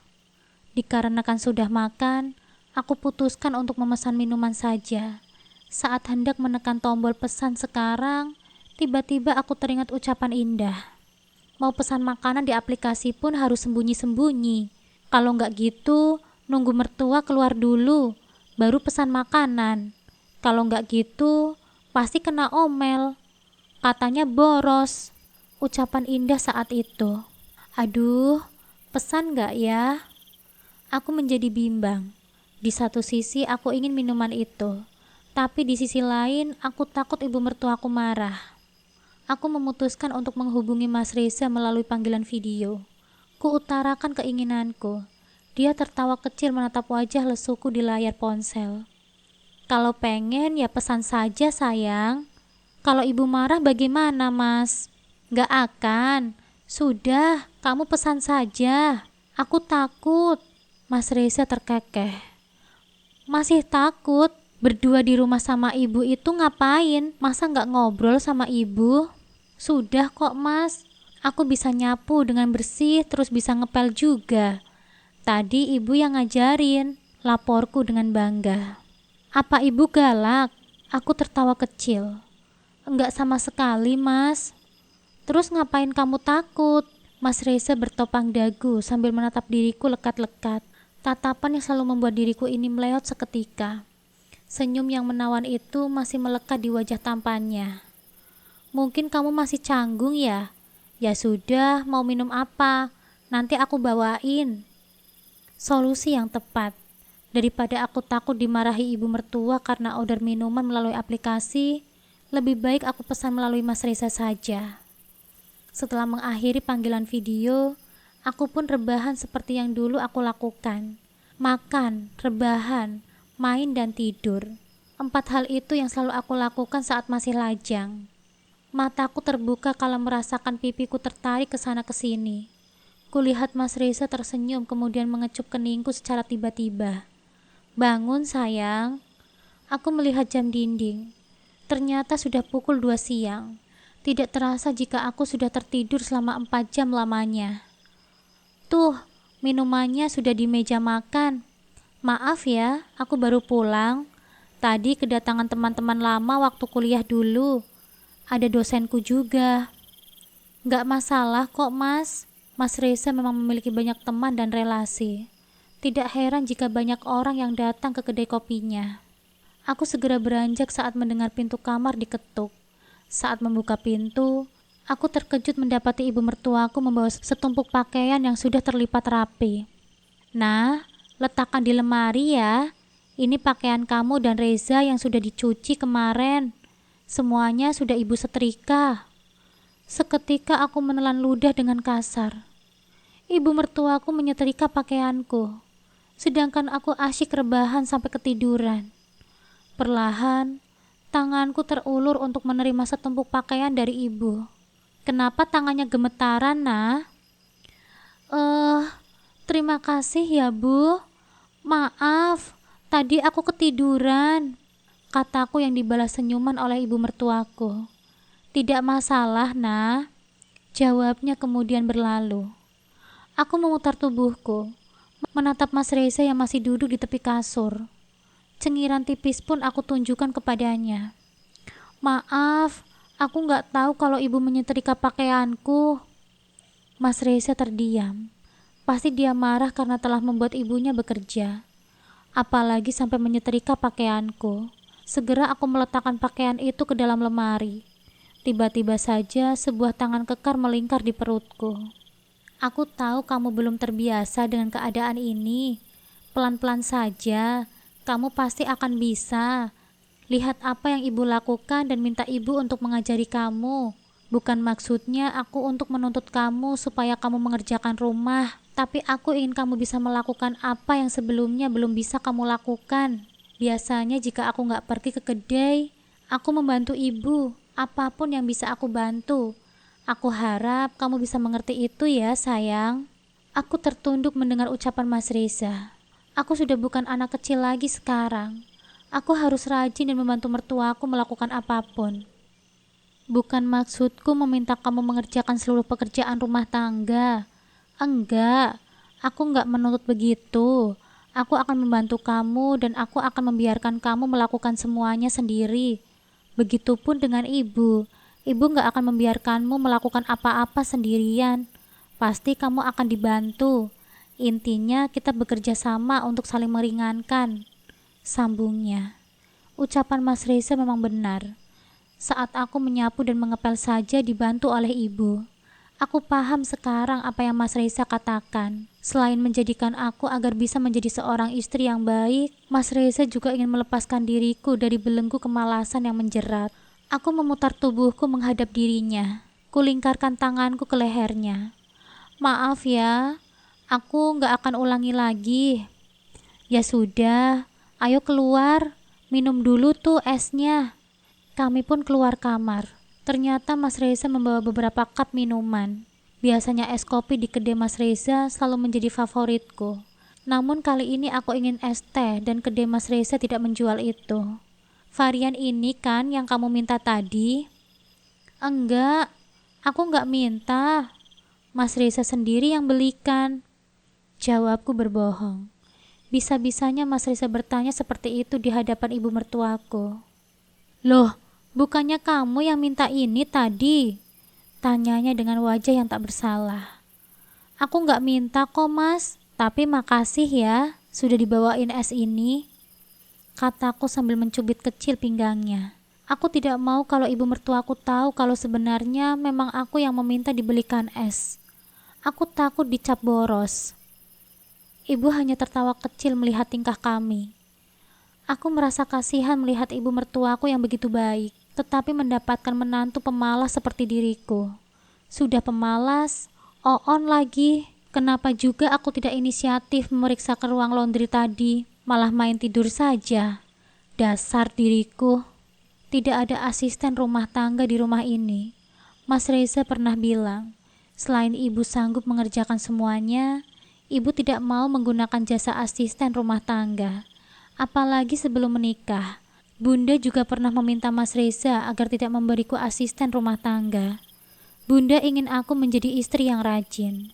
Dikarenakan sudah makan, aku putuskan untuk memesan minuman saja. Saat hendak menekan tombol pesan sekarang, tiba-tiba aku teringat ucapan indah. Mau pesan makanan di aplikasi pun harus sembunyi-sembunyi. Kalau nggak gitu, nunggu mertua keluar dulu, baru pesan makanan. Kalau nggak gitu, pasti kena omel. Katanya boros. Ucapan indah saat itu. Aduh, pesan nggak ya? Aku menjadi bimbang. Di satu sisi aku ingin minuman itu, tapi di sisi lain aku takut ibu mertuaku marah. Aku memutuskan untuk menghubungi Mas Reza melalui panggilan video. Kuutarakan keinginanku. Dia tertawa kecil menatap wajah lesuku di layar ponsel. Kalau pengen ya pesan saja sayang. Kalau ibu marah bagaimana mas? Gak akan. Sudah, kamu pesan saja. Aku takut. Mas Reza terkekeh. Masih takut? Berdua di rumah sama ibu itu ngapain? Masa gak ngobrol sama ibu? Sudah kok mas. Aku bisa nyapu dengan bersih terus bisa ngepel juga. Tadi ibu yang ngajarin, laporku dengan bangga. Apa ibu galak? Aku tertawa kecil. Enggak sama sekali mas. Terus ngapain kamu takut? Mas Reza bertopang dagu sambil menatap diriku lekat-lekat. Tatapan yang selalu membuat diriku ini meleot seketika. Senyum yang menawan itu masih melekat di wajah tampannya. Mungkin kamu masih canggung ya? Ya sudah, mau minum apa? Nanti aku bawain. Solusi yang tepat. Daripada aku takut dimarahi ibu mertua karena order minuman melalui aplikasi, lebih baik aku pesan melalui Mas Reza saja. Setelah mengakhiri panggilan video, aku pun rebahan seperti yang dulu aku lakukan. Makan, rebahan, main dan tidur. 4 hal itu yang selalu aku lakukan saat masih lajang. Mataku terbuka kalau merasakan pipiku tertarik ke sana ke sini. Kulihat Mas Reza tersenyum kemudian mengecup keningku secara tiba-tiba. Bangun sayang. Aku melihat jam dinding. Ternyata sudah pukul 2 siang. Tidak terasa jika aku sudah tertidur selama 4 jam lamanya. Tuh, minumannya sudah di meja makan. Maaf ya, aku baru pulang. Tadi kedatangan teman-teman lama waktu kuliah dulu. Ada dosenku juga. Gak masalah kok mas. Mas Reza memang memiliki banyak teman dan relasi. Tidak heran jika banyak orang yang datang ke kedai kopinya. Aku segera beranjak saat mendengar pintu kamar diketuk. Saat membuka pintu, aku terkejut mendapati ibu mertuaku membawa setumpuk pakaian yang sudah terlipat rapi. Nah, letakkan di lemari ya. Ini pakaian kamu dan Reza yang sudah dicuci kemarin. Semuanya sudah ibu setrika. Seketika aku menelan ludah dengan kasar. Ibu mertuaku menyetrika pakaianku, sedangkan aku asyik rebahan sampai ketiduran. Perlahan, tanganku terulur untuk menerima setumpuk pakaian dari ibu. Kenapa tangannya gemetaran, nah? Terima kasih ya, Bu. Maaf, tadi aku ketiduran, kataku yang dibalas senyuman oleh ibu mertuaku. Tidak masalah, nah. Jawabnya kemudian berlalu. Aku memutar tubuhku, menatap Mas Reza yang masih duduk di tepi kasur. Cengiran tipis pun aku tunjukkan kepadanya. Maaf, aku nggak tahu kalau ibu menyetrika pakaianku. Mas Reza terdiam. Pasti dia marah karena telah membuat ibunya bekerja. Apalagi sampai menyetrika pakaianku. Segera aku meletakkan pakaian itu ke dalam lemari. Tiba-tiba saja sebuah tangan kekar melingkar di perutku. Aku tahu kamu belum terbiasa dengan keadaan ini. Pelan-pelan saja, kamu pasti akan bisa. Lihat apa yang ibu lakukan dan minta ibu untuk mengajari kamu. Bukan maksudnya aku untuk menuntut kamu supaya kamu mengerjakan rumah, tapi aku ingin kamu bisa melakukan apa yang sebelumnya belum bisa kamu lakukan. Biasanya jika aku nggak pergi ke kedai, aku membantu ibu, apapun yang bisa aku bantu. Aku harap kamu bisa mengerti itu ya, sayang. Aku tertunduk mendengar ucapan Mas Reza. Aku sudah bukan anak kecil lagi sekarang. Aku harus rajin dan membantu mertuaku melakukan apapun. Bukan maksudku meminta kamu mengerjakan seluruh pekerjaan rumah tangga. Enggak, aku enggak menuntut begitu. Aku akan membantu kamu dan aku akan membiarkan kamu melakukan semuanya sendiri. Begitupun dengan ibu. Ibu enggak akan membiarkanmu melakukan apa-apa sendirian. Pasti kamu akan dibantu. Intinya kita bekerja sama untuk saling meringankan, sambungnya. Ucapan Mas Reza memang benar. Saat aku menyapu dan mengepel saja dibantu oleh ibu. Aku paham sekarang apa yang Mas Reza katakan. Selain menjadikan aku agar bisa menjadi seorang istri yang baik, Mas Reza juga ingin melepaskan diriku dari belenggu kemalasan yang menjerat. Aku memutar tubuhku menghadap dirinya. Kulingkarkan tanganku ke lehernya. Maaf ya, aku nggak akan ulangi lagi. Ya sudah, ayo keluar. Minum dulu tuh esnya. Kami pun keluar kamar. Ternyata Mas Reza membawa beberapa cup minuman. Biasanya es kopi di kedai Mas Reza selalu menjadi favoritku. Namun kali ini aku ingin es teh dan kedai Mas Reza tidak menjual itu. Varian ini kan yang kamu minta tadi? Enggak, aku enggak minta. Mas Reza sendiri yang belikan. Jawabku berbohong. Bisa-bisanya Mas Reza bertanya seperti itu di hadapan ibu mertuaku. Loh, bukannya kamu yang minta ini tadi? Tanyanya dengan wajah yang tak bersalah. Aku nggak minta kok Mas, tapi makasih ya sudah dibawain es ini, kataku sambil mencubit kecil pinggangnya. Aku tidak mau kalau ibu mertuaku tahu kalau sebenarnya memang aku yang meminta dibelikan es. Aku takut dicap boros. Ibu hanya tertawa kecil melihat tingkah kami. Aku merasa kasihan melihat ibu mertuaku yang begitu baik, tetapi mendapatkan menantu pemalas seperti diriku. Sudah pemalas, oon lagi. Kenapa juga aku tidak inisiatif memeriksa ke ruang laundry tadi, malah main tidur saja. Dasar diriku. Tidak ada asisten rumah tangga di rumah ini. Mas Reza pernah bilang, selain ibu sanggup mengerjakan semuanya, ibu tidak mau menggunakan jasa asisten rumah tangga. Apalagi sebelum menikah, Bunda juga pernah meminta Mas Reza agar tidak memberiku asisten rumah tangga. Bunda ingin aku menjadi istri yang rajin.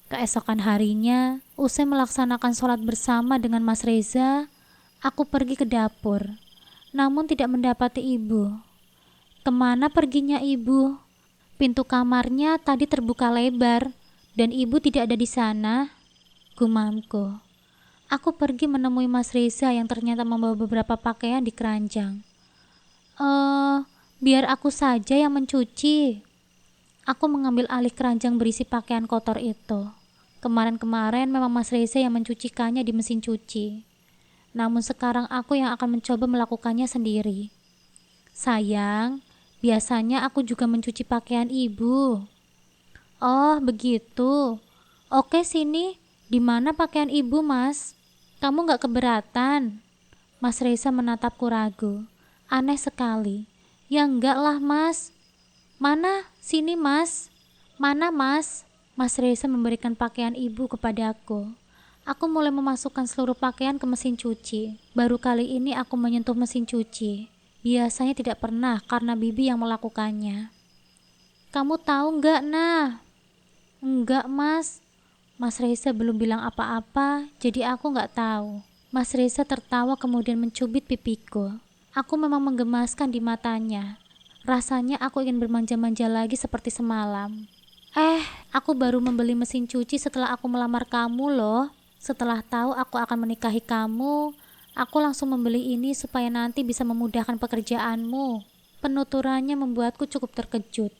Keesokan harinya, usai melaksanakan sholat bersama dengan Mas Reza, aku pergi ke dapur, namun tidak mendapati ibu. Kemana perginya ibu? Pintu kamarnya tadi terbuka lebar, dan ibu tidak ada di sana, gumamku. Aku pergi menemui Mas Reza yang ternyata membawa beberapa pakaian di keranjang. Biar aku saja yang mencuci. Aku mengambil alih keranjang berisi pakaian kotor itu. Kemarin-kemarin memang Mas Reza yang mencucikannya di mesin cuci. Namun sekarang aku yang akan mencoba melakukannya sendiri. Sayang, biasanya aku juga mencuci pakaian ibu. Oh, begitu. Oke, sini. Di mana pakaian ibu, Mas? Kamu gak keberatan? Mas Reza menatapku ragu. Aneh sekali. Ya enggak lah, Mas. Mana? Sini, Mas. Mana, Mas? Mas Reza memberikan pakaian ibu kepadaku. Aku mulai memasukkan seluruh pakaian ke mesin cuci. Baru kali ini aku menyentuh mesin cuci. Biasanya tidak pernah karena bibi yang melakukannya. Kamu tahu enggak, Nah? Enggak, Mas. Mas Reza belum bilang apa-apa, jadi aku enggak tahu. Mas Reza tertawa kemudian mencubit pipiku. Aku memang menggemaskan di matanya. Rasanya aku ingin bermanja-manja lagi seperti semalam. Aku baru membeli mesin cuci setelah aku melamar kamu loh. Setelah tahu aku akan menikahi kamu, aku langsung membeli ini supaya nanti bisa memudahkan pekerjaanmu. Penuturannya membuatku cukup terkejut.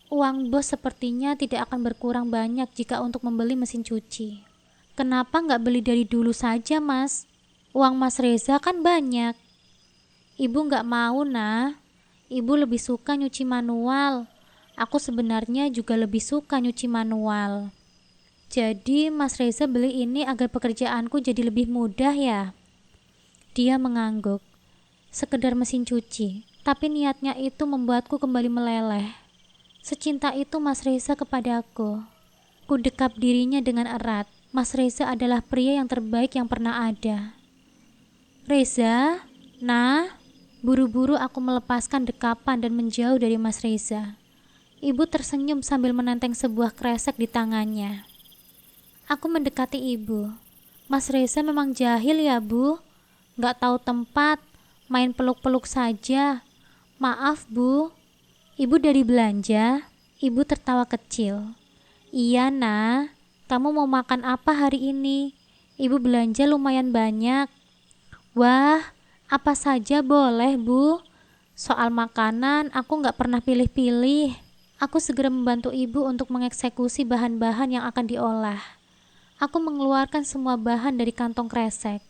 Uang bos sepertinya tidak akan berkurang banyak jika untuk membeli mesin cuci. Kenapa nggak beli dari dulu saja, Mas? Uang Mas Reza kan banyak. Ibu nggak mau, Nah. Ibu lebih suka nyuci manual. Aku sebenarnya juga lebih suka nyuci manual. Jadi Mas Reza beli ini agar pekerjaanku jadi lebih mudah ya? Dia mengangguk. Sekedar mesin cuci, tapi niatnya itu membuatku kembali meleleh. Secinta itu Mas Reza kepadaku. Ku dekap dirinya dengan erat. Mas Reza adalah pria yang terbaik yang pernah ada. Reza, Nah, buru-buru aku melepaskan dekapan dan menjauh dari Mas Reza. Ibu tersenyum sambil menenteng sebuah kresek di tangannya. Aku mendekati ibu. Mas Reza memang jahil ya, Bu? Gak tahu tempat, main peluk-peluk saja. Maaf, Bu. Ibu dari belanja? Ibu tertawa kecil. Iya, Nah. Kamu mau makan apa hari ini? Ibu belanja lumayan banyak. Wah, apa saja boleh, Bu. Soal makanan, aku gak pernah pilih-pilih. Aku segera membantu ibu untuk mengeksekusi bahan-bahan yang akan diolah. Aku mengeluarkan semua bahan dari kantong kresek.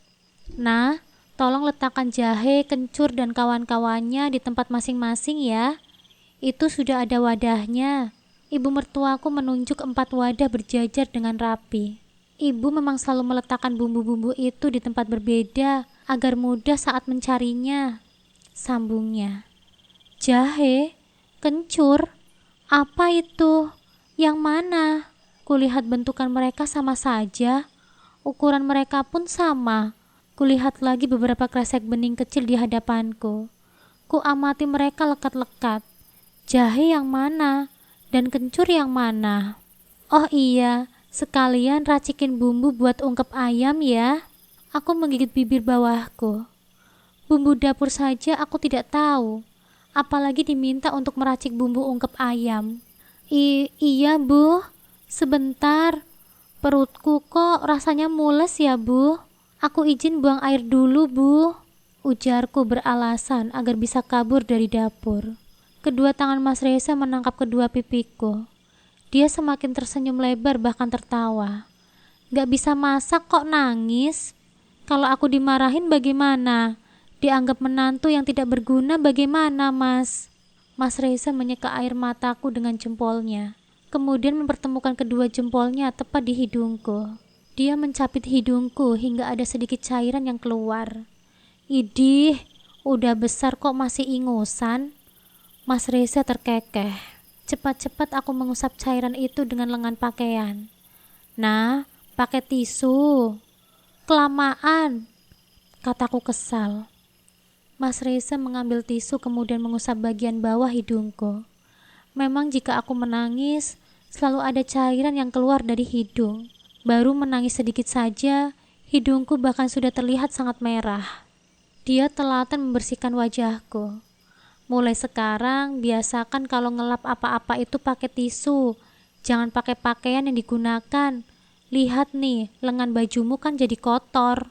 Nah, tolong letakkan jahe, kencur, dan kawan-kawannya di tempat masing-masing ya. Itu sudah ada wadahnya. Ibu mertuaku menunjuk 4 wadah berjajar dengan rapi. Ibu memang selalu meletakkan bumbu-bumbu itu di tempat berbeda agar mudah saat mencarinya. Sambungnya. Jahe? Kencur? Apa itu? Yang mana? Kulihat bentukan mereka sama saja. Ukuran mereka pun sama. Kulihat lagi beberapa kresek bening kecil di hadapanku. Ku amati mereka lekat-lekat. Jahe yang mana? Dan kencur yang mana? Oh iya, sekalian racikin bumbu buat ungkep ayam ya. Aku menggigit bibir bawahku. Bumbu dapur saja aku tidak tahu. Apalagi diminta untuk meracik bumbu ungkep ayam. Iya, Bu. Sebentar. Perutku kok rasanya mules ya, Bu. Aku izin buang air dulu, Bu. Ujarku beralasan agar bisa kabur dari dapur. Kedua tangan Mas Reza menangkap kedua pipiku. Dia semakin tersenyum lebar bahkan tertawa. Gak bisa masak kok nangis? Kalau aku dimarahin bagaimana? Dianggap menantu yang tidak berguna bagaimana, Mas? Mas Reza menyeka air mataku dengan jempolnya. Kemudian mempertemukan kedua jempolnya tepat di hidungku. Dia mencapit hidungku hingga ada sedikit cairan yang keluar. Idih, udah besar kok masih ingusan? Mas Reza terkekeh. Cepat-cepat aku mengusap cairan itu dengan lengan pakaian. Nah, pakai tisu. Kelamaan, kataku kesal. Mas Reza mengambil tisu kemudian mengusap bagian bawah hidungku. Memang jika aku menangis, selalu ada cairan yang keluar dari hidung. Baru menangis sedikit saja, hidungku bahkan sudah terlihat sangat merah. Dia telaten membersihkan wajahku. Mulai sekarang, biasakan kalau ngelap apa-apa itu pakai tisu. Jangan pakai pakaian yang digunakan. Lihat nih, lengan bajumu kan jadi kotor.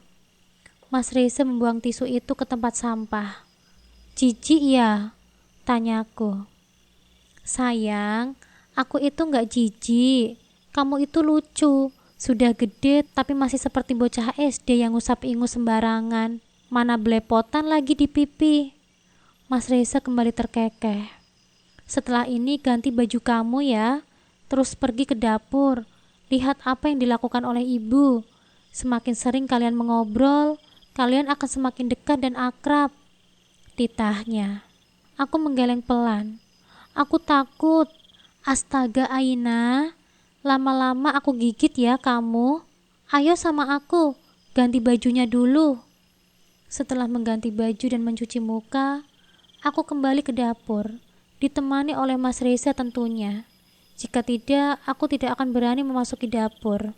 Mas Reza membuang tisu itu ke tempat sampah. Jijik ya? Tanyaku. Sayang, aku itu nggak jijik. Kamu itu lucu. Sudah gede tapi masih seperti bocah SD yang ngusap ingus sembarangan. Mana belepotan lagi di pipi. Mas Reza kembali terkekeh. Setelah ini ganti baju kamu ya. Terus pergi ke dapur. Lihat apa yang dilakukan oleh ibu. Semakin sering kalian mengobrol, kalian akan semakin dekat dan akrab. Titahnya. Aku menggeleng pelan. Aku takut. Astaga Aina, lama-lama aku gigit ya kamu. Ayo sama aku, ganti bajunya dulu. Setelah mengganti baju dan mencuci muka, aku kembali ke dapur, ditemani oleh Mas Reza tentunya. Jika tidak, aku tidak akan berani memasuki dapur.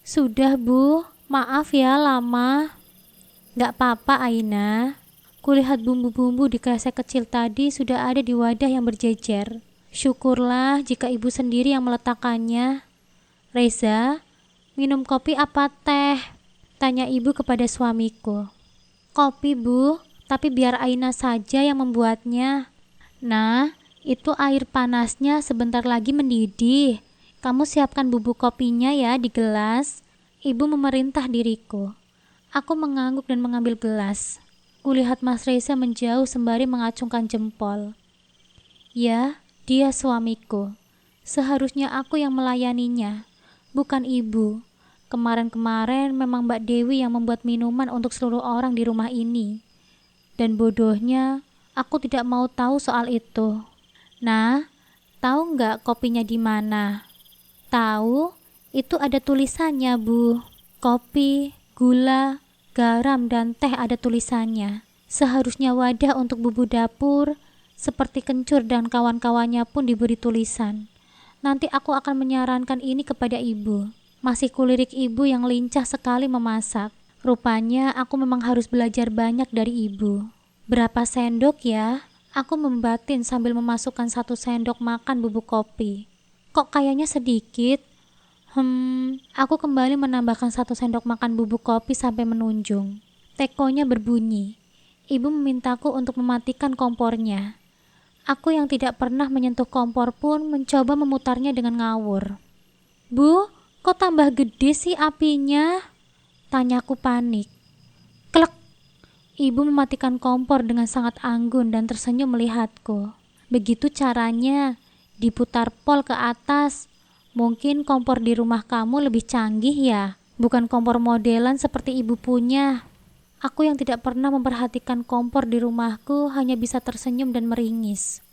Sudah Bu, maaf ya lama. Gak apa-apa Aina. Kulihat bumbu-bumbu di kresek kecil tadi sudah ada di wadah yang berjejer. Syukurlah jika ibu sendiri yang meletakkannya. Reza, minum kopi apa teh? Tanya ibu kepada suamiku. Kopi Bu, tapi biar Aina saja yang membuatnya. Nah, itu air panasnya sebentar lagi mendidih. Kamu siapkan bubuk kopinya ya di gelas. Ibu memerintah diriku. Aku mengangguk dan mengambil gelas. Kulihat Mas Reza menjauh sembari mengacungkan jempol. Ya, dia suamiku. Seharusnya aku yang melayaninya, bukan ibu. Kemarin-kemarin memang Mbak Dewi yang membuat minuman untuk seluruh orang di rumah ini. Dan bodohnya, aku tidak mau tahu soal itu. Nah, tahu nggak kopinya di mana? Tahu, itu ada tulisannya, Bu. Kopi, gula, garam, dan teh ada tulisannya. Seharusnya wadah untuk bumbu dapur, seperti kencur dan kawan-kawannya pun diberi tulisan. Nanti aku akan menyarankan ini kepada ibu. Masih kulirik ibu yang lincah sekali memasak. Rupanya aku memang harus belajar banyak dari ibu. Berapa sendok ya? Aku membatin sambil memasukkan 1 sendok makan bubuk kopi. Kok kayaknya sedikit? Aku kembali menambahkan 1 sendok makan bubuk kopi sampai menunjung. Tekonya berbunyi. Ibu memintaku untuk mematikan kompornya. Aku yang tidak pernah menyentuh kompor pun mencoba memutarnya dengan ngawur. Bu, kok tambah gede sih apinya? Tanyaku panik. Klek! Ibu mematikan kompor dengan sangat anggun dan tersenyum melihatku. Begitu caranya, diputar pol ke atas. Mungkin kompor di rumah kamu lebih canggih ya, bukan kompor modelan seperti ibu punya. Aku yang tidak pernah memperhatikan kompor di rumahku hanya bisa tersenyum dan meringis.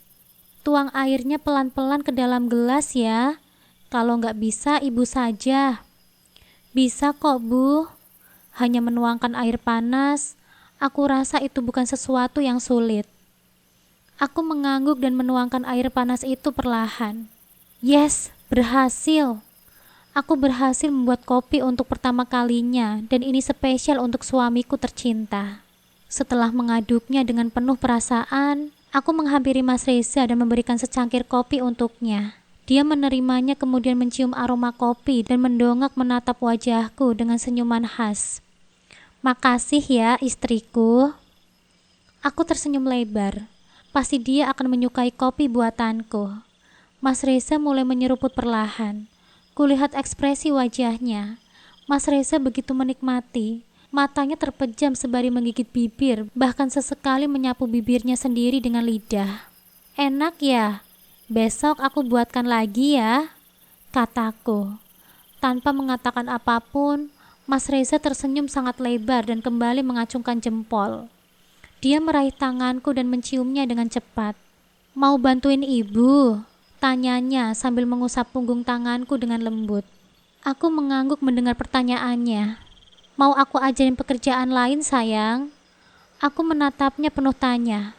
Tuang airnya pelan-pelan ke dalam gelas ya. Kalau nggak bisa, ibu saja. Bisa kok, Bu. Hanya menuangkan air panas. Aku rasa itu bukan sesuatu yang sulit. Aku mengangguk dan menuangkan air panas itu perlahan. Yes, berhasil. Aku berhasil membuat kopi untuk pertama kalinya dan ini spesial untuk suamiku tercinta. Setelah mengaduknya dengan penuh perasaan, aku menghampiri Mas Reza dan memberikan secangkir kopi untuknya. Dia menerimanya kemudian mencium aroma kopi dan mendongak menatap wajahku dengan senyuman khas. Makasih ya istriku. Aku tersenyum lebar. Pasti dia akan menyukai kopi buatanku. Mas Reza mulai menyeruput perlahan. Kulihat ekspresi wajahnya. Mas Reza begitu menikmati. Matanya terpejam sembari menggigit bibir, bahkan sesekali menyapu bibirnya sendiri dengan lidah. Enak ya? Besok aku buatkan lagi ya, kataku. Tanpa mengatakan apapun, Mas Reza tersenyum sangat lebar dan kembali mengacungkan jempol. Dia meraih tanganku dan menciumnya dengan cepat. Mau bantuin ibu? Tanyanya sambil mengusap punggung tanganku dengan lembut. Aku mengangguk mendengar pertanyaannya. Mau aku ajarin pekerjaan lain sayang? Aku menatapnya penuh tanya.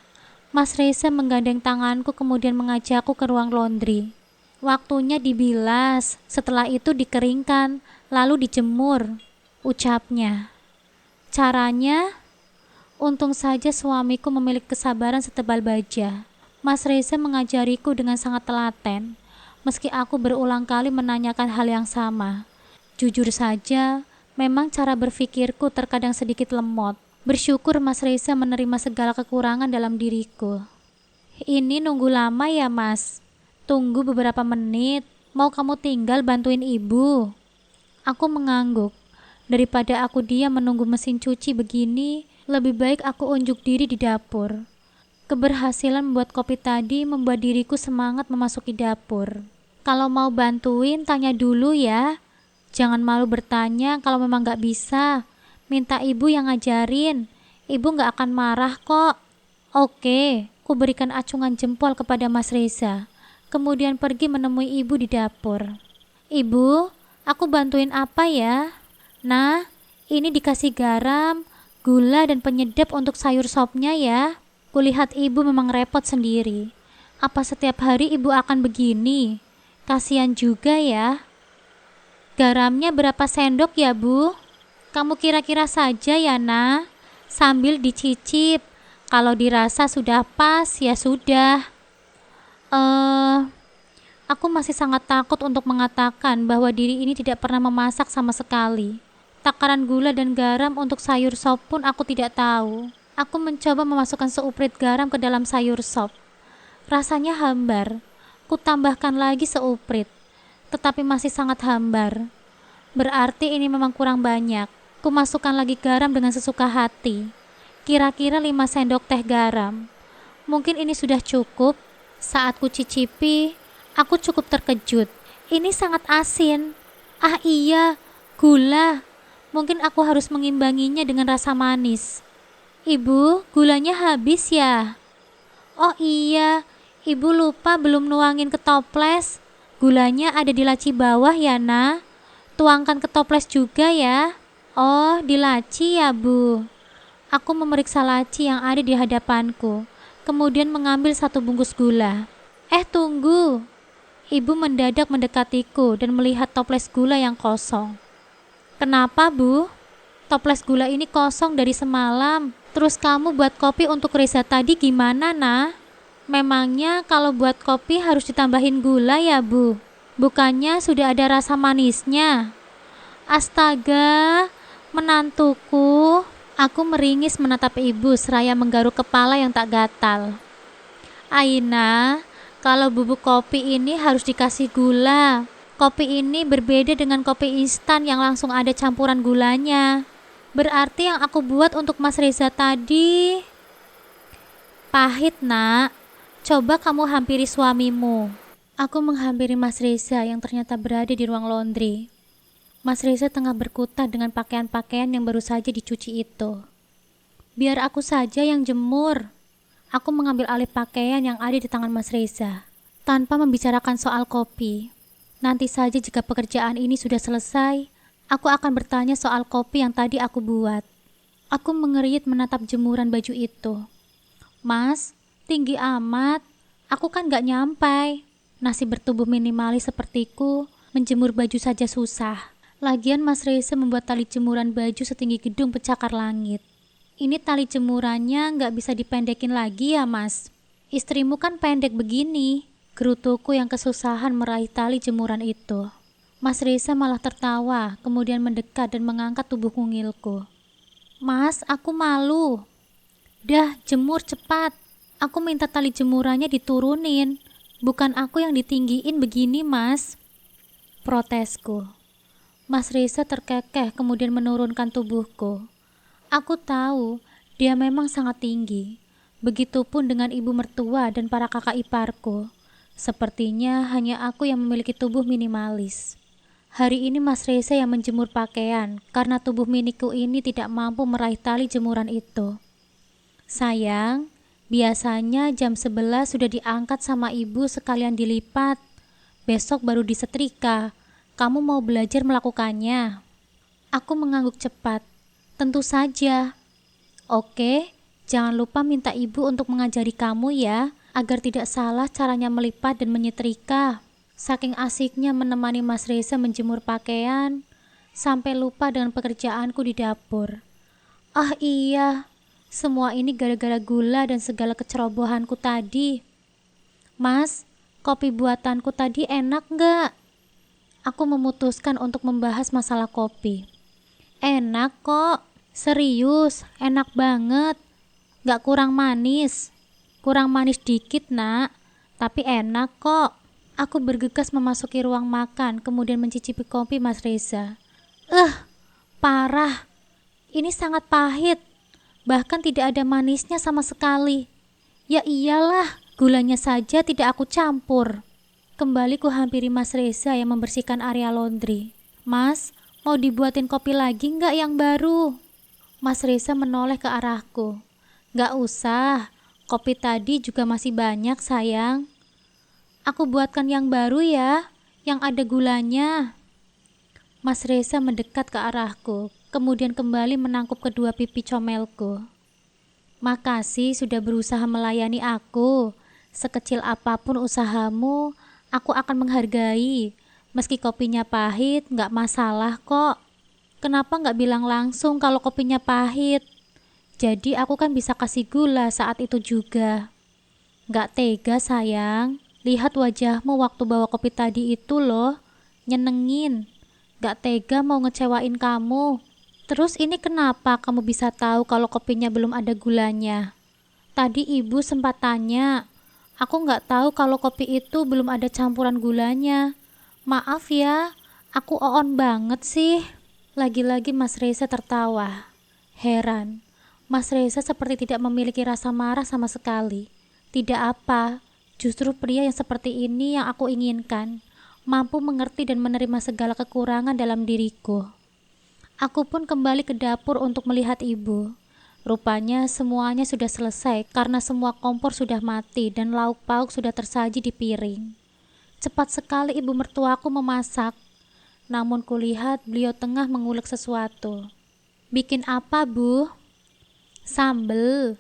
Mas Reza menggandeng tanganku kemudian mengajakku ke ruang laundry. Waktunya dibilas, setelah itu dikeringkan, lalu dijemur, ucapnya. Caranya? Untung saja suamiku memiliki kesabaran setebal baja. Mas Reza mengajariku dengan sangat telaten, meski aku berulang kali menanyakan hal yang sama. Jujur saja, memang cara berpikirku terkadang sedikit lemot. Bersyukur Mas Reza menerima segala kekurangan dalam diriku. Ini nunggu lama ya Mas? Tunggu beberapa menit. Mau kamu tinggal bantuin ibu? Aku mengangguk. Daripada aku diam menunggu mesin cuci begini, lebih baik aku unjuk diri di dapur. Keberhasilan membuat kopi tadi membuat diriku semangat memasuki dapur. Kalau mau bantuin, tanya dulu ya. Jangan malu bertanya kalau memang gak bisa. Minta ibu yang ngajarin. Ibu gak akan marah kok. Oke, ku berikan acungan jempol kepada Mas Reza. Kemudian pergi menemui ibu di dapur. Ibu, aku bantuin apa ya? Nah, ini dikasih garam, gula dan penyedap untuk sayur sopnya ya. Kulihat ibu memang repot sendiri. Apa setiap hari ibu akan begini? Kasihan juga ya. Garamnya berapa sendok ya bu? Kamu kira-kira saja ya nak. Sambil dicicip. Kalau dirasa sudah pas ya sudah. Aku masih sangat takut untuk mengatakan bahwa diri ini tidak pernah memasak sama sekali. Takaran gula dan garam untuk sayur sop pun aku tidak tahu. Aku mencoba memasukkan seuprit garam ke dalam sayur sop. Rasanya hambar. Ku tambahkan lagi seuprit, tetapi masih sangat hambar. Berarti ini memang kurang banyak. Ku masukkan lagi garam dengan sesuka hati. Kira-kira 5 sendok teh garam. Mungkin ini sudah cukup. Saat ku cicipi, aku cukup terkejut. Ini sangat asin. Ah iya, gula. Mungkin aku harus mengimbanginya dengan rasa manis. Ibu, gulanya habis ya? Oh iya, ibu lupa belum nuangin ke toples. Gulanya ada di laci bawah ya nak. Tuangkan ke toples juga ya. Oh, di laci ya bu. Aku memeriksa laci yang ada di hadapanku, kemudian mengambil 1 bungkus gula. Tunggu. Ibu mendadak mendekatiku dan melihat toples gula yang kosong. Kenapa bu? Toples gula ini kosong dari semalam. Terus kamu buat kopi untuk Reza tadi gimana nak? Memangnya kalau buat kopi harus ditambahin gula ya bu? Bukannya sudah ada rasa manisnya? Astaga, menantuku. Aku meringis menatap ibu seraya menggaruk kepala yang tak gatal. Aina, kalau bubuk kopi ini harus dikasih gula. Kopi ini berbeda dengan kopi instan yang langsung ada campuran gulanya. Berarti yang aku buat untuk Mas Reza tadi pahit nak. Coba kamu hampiri suamimu. Aku menghampiri Mas Reza yang ternyata berada di ruang laundry. Mas Reza tengah berkutat dengan pakaian-pakaian yang baru saja dicuci itu. Biar aku saja yang jemur. Aku mengambil alih pakaian yang ada di tangan Mas Reza, tanpa membicarakan soal kopi. Nanti saja jika pekerjaan ini sudah selesai, aku akan bertanya soal kopi yang tadi aku buat. Aku mengerit menatap jemuran baju itu. Mas, tinggi amat. Aku kan gak nyampai. Nasi bertubuh minimalis sepertiku, menjemur baju saja susah. Lagian Mas Reza membuat tali jemuran baju setinggi gedung pencakar langit. Ini tali jemurannya nggak bisa dipendekin lagi ya mas? Istrimu kan pendek begini. Gerutuku yang kesusahan meraih tali jemuran itu. Mas Reza malah tertawa, kemudian mendekat dan mengangkat tubuh mungilku. Mas, aku malu. Dah, jemur cepat. Aku minta tali jemurannya diturunin. Bukan aku yang ditinggiin begini mas. Protesku. Mas Reza terkekeh kemudian menurunkan tubuhku. Aku tahu dia memang sangat tinggi. Begitupun dengan ibu mertua dan para kakak iparku. Sepertinya hanya aku yang memiliki tubuh minimalis. Hari ini Mas Reza yang menjemur pakaian karena tubuh miniku ini tidak mampu meraih tali jemuran itu. Sayang, biasanya jam 11 sudah diangkat sama ibu sekalian dilipat. Besok baru disetrika. Kamu mau belajar melakukannya? Aku mengangguk cepat. Tentu saja. Oke, jangan lupa minta ibu untuk mengajari kamu ya, agar tidak salah caranya melipat dan menyetrika. Saking asiknya menemani Mas Reza menjemur pakaian, sampai lupa dengan pekerjaanku di dapur. Ah iya, semua ini gara-gara gula dan segala kecerobohanku tadi. Mas, kopi buatanku tadi enak nggak? Aku memutuskan untuk membahas masalah kopi. Enak kok, serius, enak banget. Gak kurang manis. Kurang manis dikit nak, tapi enak kok. Aku bergegas memasuki ruang makan, kemudian mencicipi kopi Mas Reza. Parah. Ini sangat pahit. Bahkan tidak ada manisnya sama sekali. Ya iyalah, gulanya saja tidak aku campur. Kembali ku hampiri Mas Reza yang membersihkan area laundry. Mas, mau dibuatin kopi lagi nggak yang baru? Mas Reza menoleh ke arahku. Nggak usah, kopi tadi juga masih banyak sayang. Aku buatkan yang baru ya, yang ada gulanya. Mas Reza mendekat ke arahku, kemudian kembali menangkup kedua pipi comelku. Makasih sudah berusaha melayani aku. Sekecil apapun usahamu, aku akan menghargai. Meski kopinya pahit, nggak masalah kok. Kenapa nggak bilang langsung kalau kopinya pahit? Jadi aku kan bisa kasih gula saat itu juga. Nggak tega sayang. Lihat wajahmu waktu bawa kopi tadi itu loh. Nyenengin. Nggak tega mau ngecewain kamu. Terus ini kenapa kamu bisa tahu kalau kopinya belum ada gulanya? Tadi ibu sempat tanya. Aku nggak tahu kalau kopi itu belum ada campuran gulanya. Maaf ya, aku oon banget sih. Lagi-lagi Mas Reza tertawa. Heran, Mas Reza seperti tidak memiliki rasa marah sama sekali. Tidak apa, justru pria yang seperti ini yang aku inginkan, mampu mengerti dan menerima segala kekurangan dalam diriku. Aku pun kembali ke dapur untuk melihat ibu. Rupanya semuanya sudah selesai karena semua kompor sudah mati dan lauk pauk sudah tersaji di piring. Cepat sekali ibu mertuaku memasak. Namun kulihat beliau tengah mengulek sesuatu. Bikin apa, Bu? Sambel.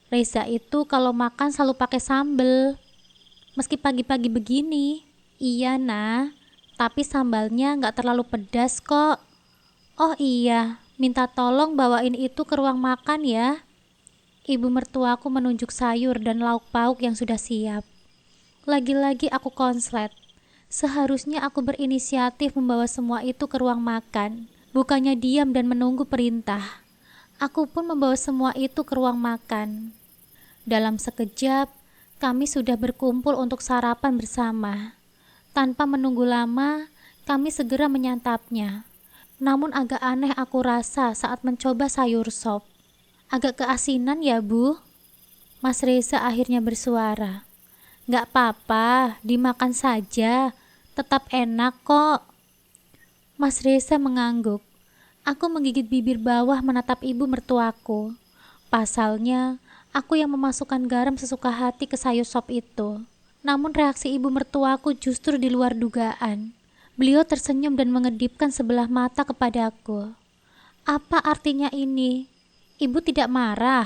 Reza itu kalau makan selalu pakai sambel. Meski pagi-pagi begini. Iya, nah. Tapi sambalnya nggak terlalu pedas kok. Oh iya, minta tolong bawain itu ke ruang makan ya. Ibu mertuaku menunjuk sayur dan lauk pauk yang sudah siap. Lagi-lagi aku konslet. Seharusnya aku berinisiatif membawa semua itu ke ruang makan, bukannya diam dan menunggu perintah. Aku pun membawa semua itu ke ruang makan. Dalam sekejap, kami sudah berkumpul untuk sarapan bersama. Tanpa menunggu lama, kami segera menyantapnya. Namun agak aneh aku rasa saat mencoba sayur sop. Agak keasinan ya, Bu? Mas Reza akhirnya bersuara. Gak apa-apa, dimakan saja. Tetap enak kok. Mas Reza mengangguk. Aku menggigit bibir bawah menatap ibu mertuaku. Pasalnya, aku yang memasukkan garam sesuka hati ke sayur sop itu. Namun reaksi ibu mertuaku justru di luar dugaan. Beliau tersenyum dan mengedipkan sebelah mata kepadaku. Apa artinya ini? Ibu tidak marah?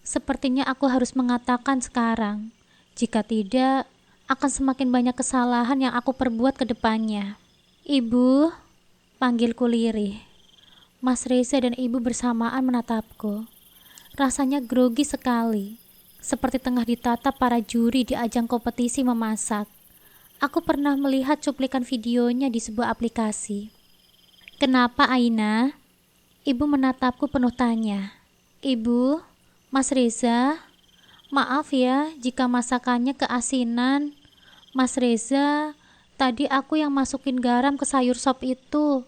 Sepertinya aku harus mengatakan sekarang. Jika tidak, akan semakin banyak kesalahan yang aku perbuat ke depannya. Ibu, panggilku lirih. Mas Reza dan ibu bersamaan menatapku. Rasanya grogi sekali, seperti tengah ditatap para juri di ajang kompetisi memasak. Aku pernah melihat cuplikan videonya di sebuah aplikasi. Kenapa Aina? Ibu menatapku penuh tanya. Ibu, Mas Reza, maaf ya jika masakannya keasinan. Mas Reza, tadi aku yang masukin garam ke sayur sop itu.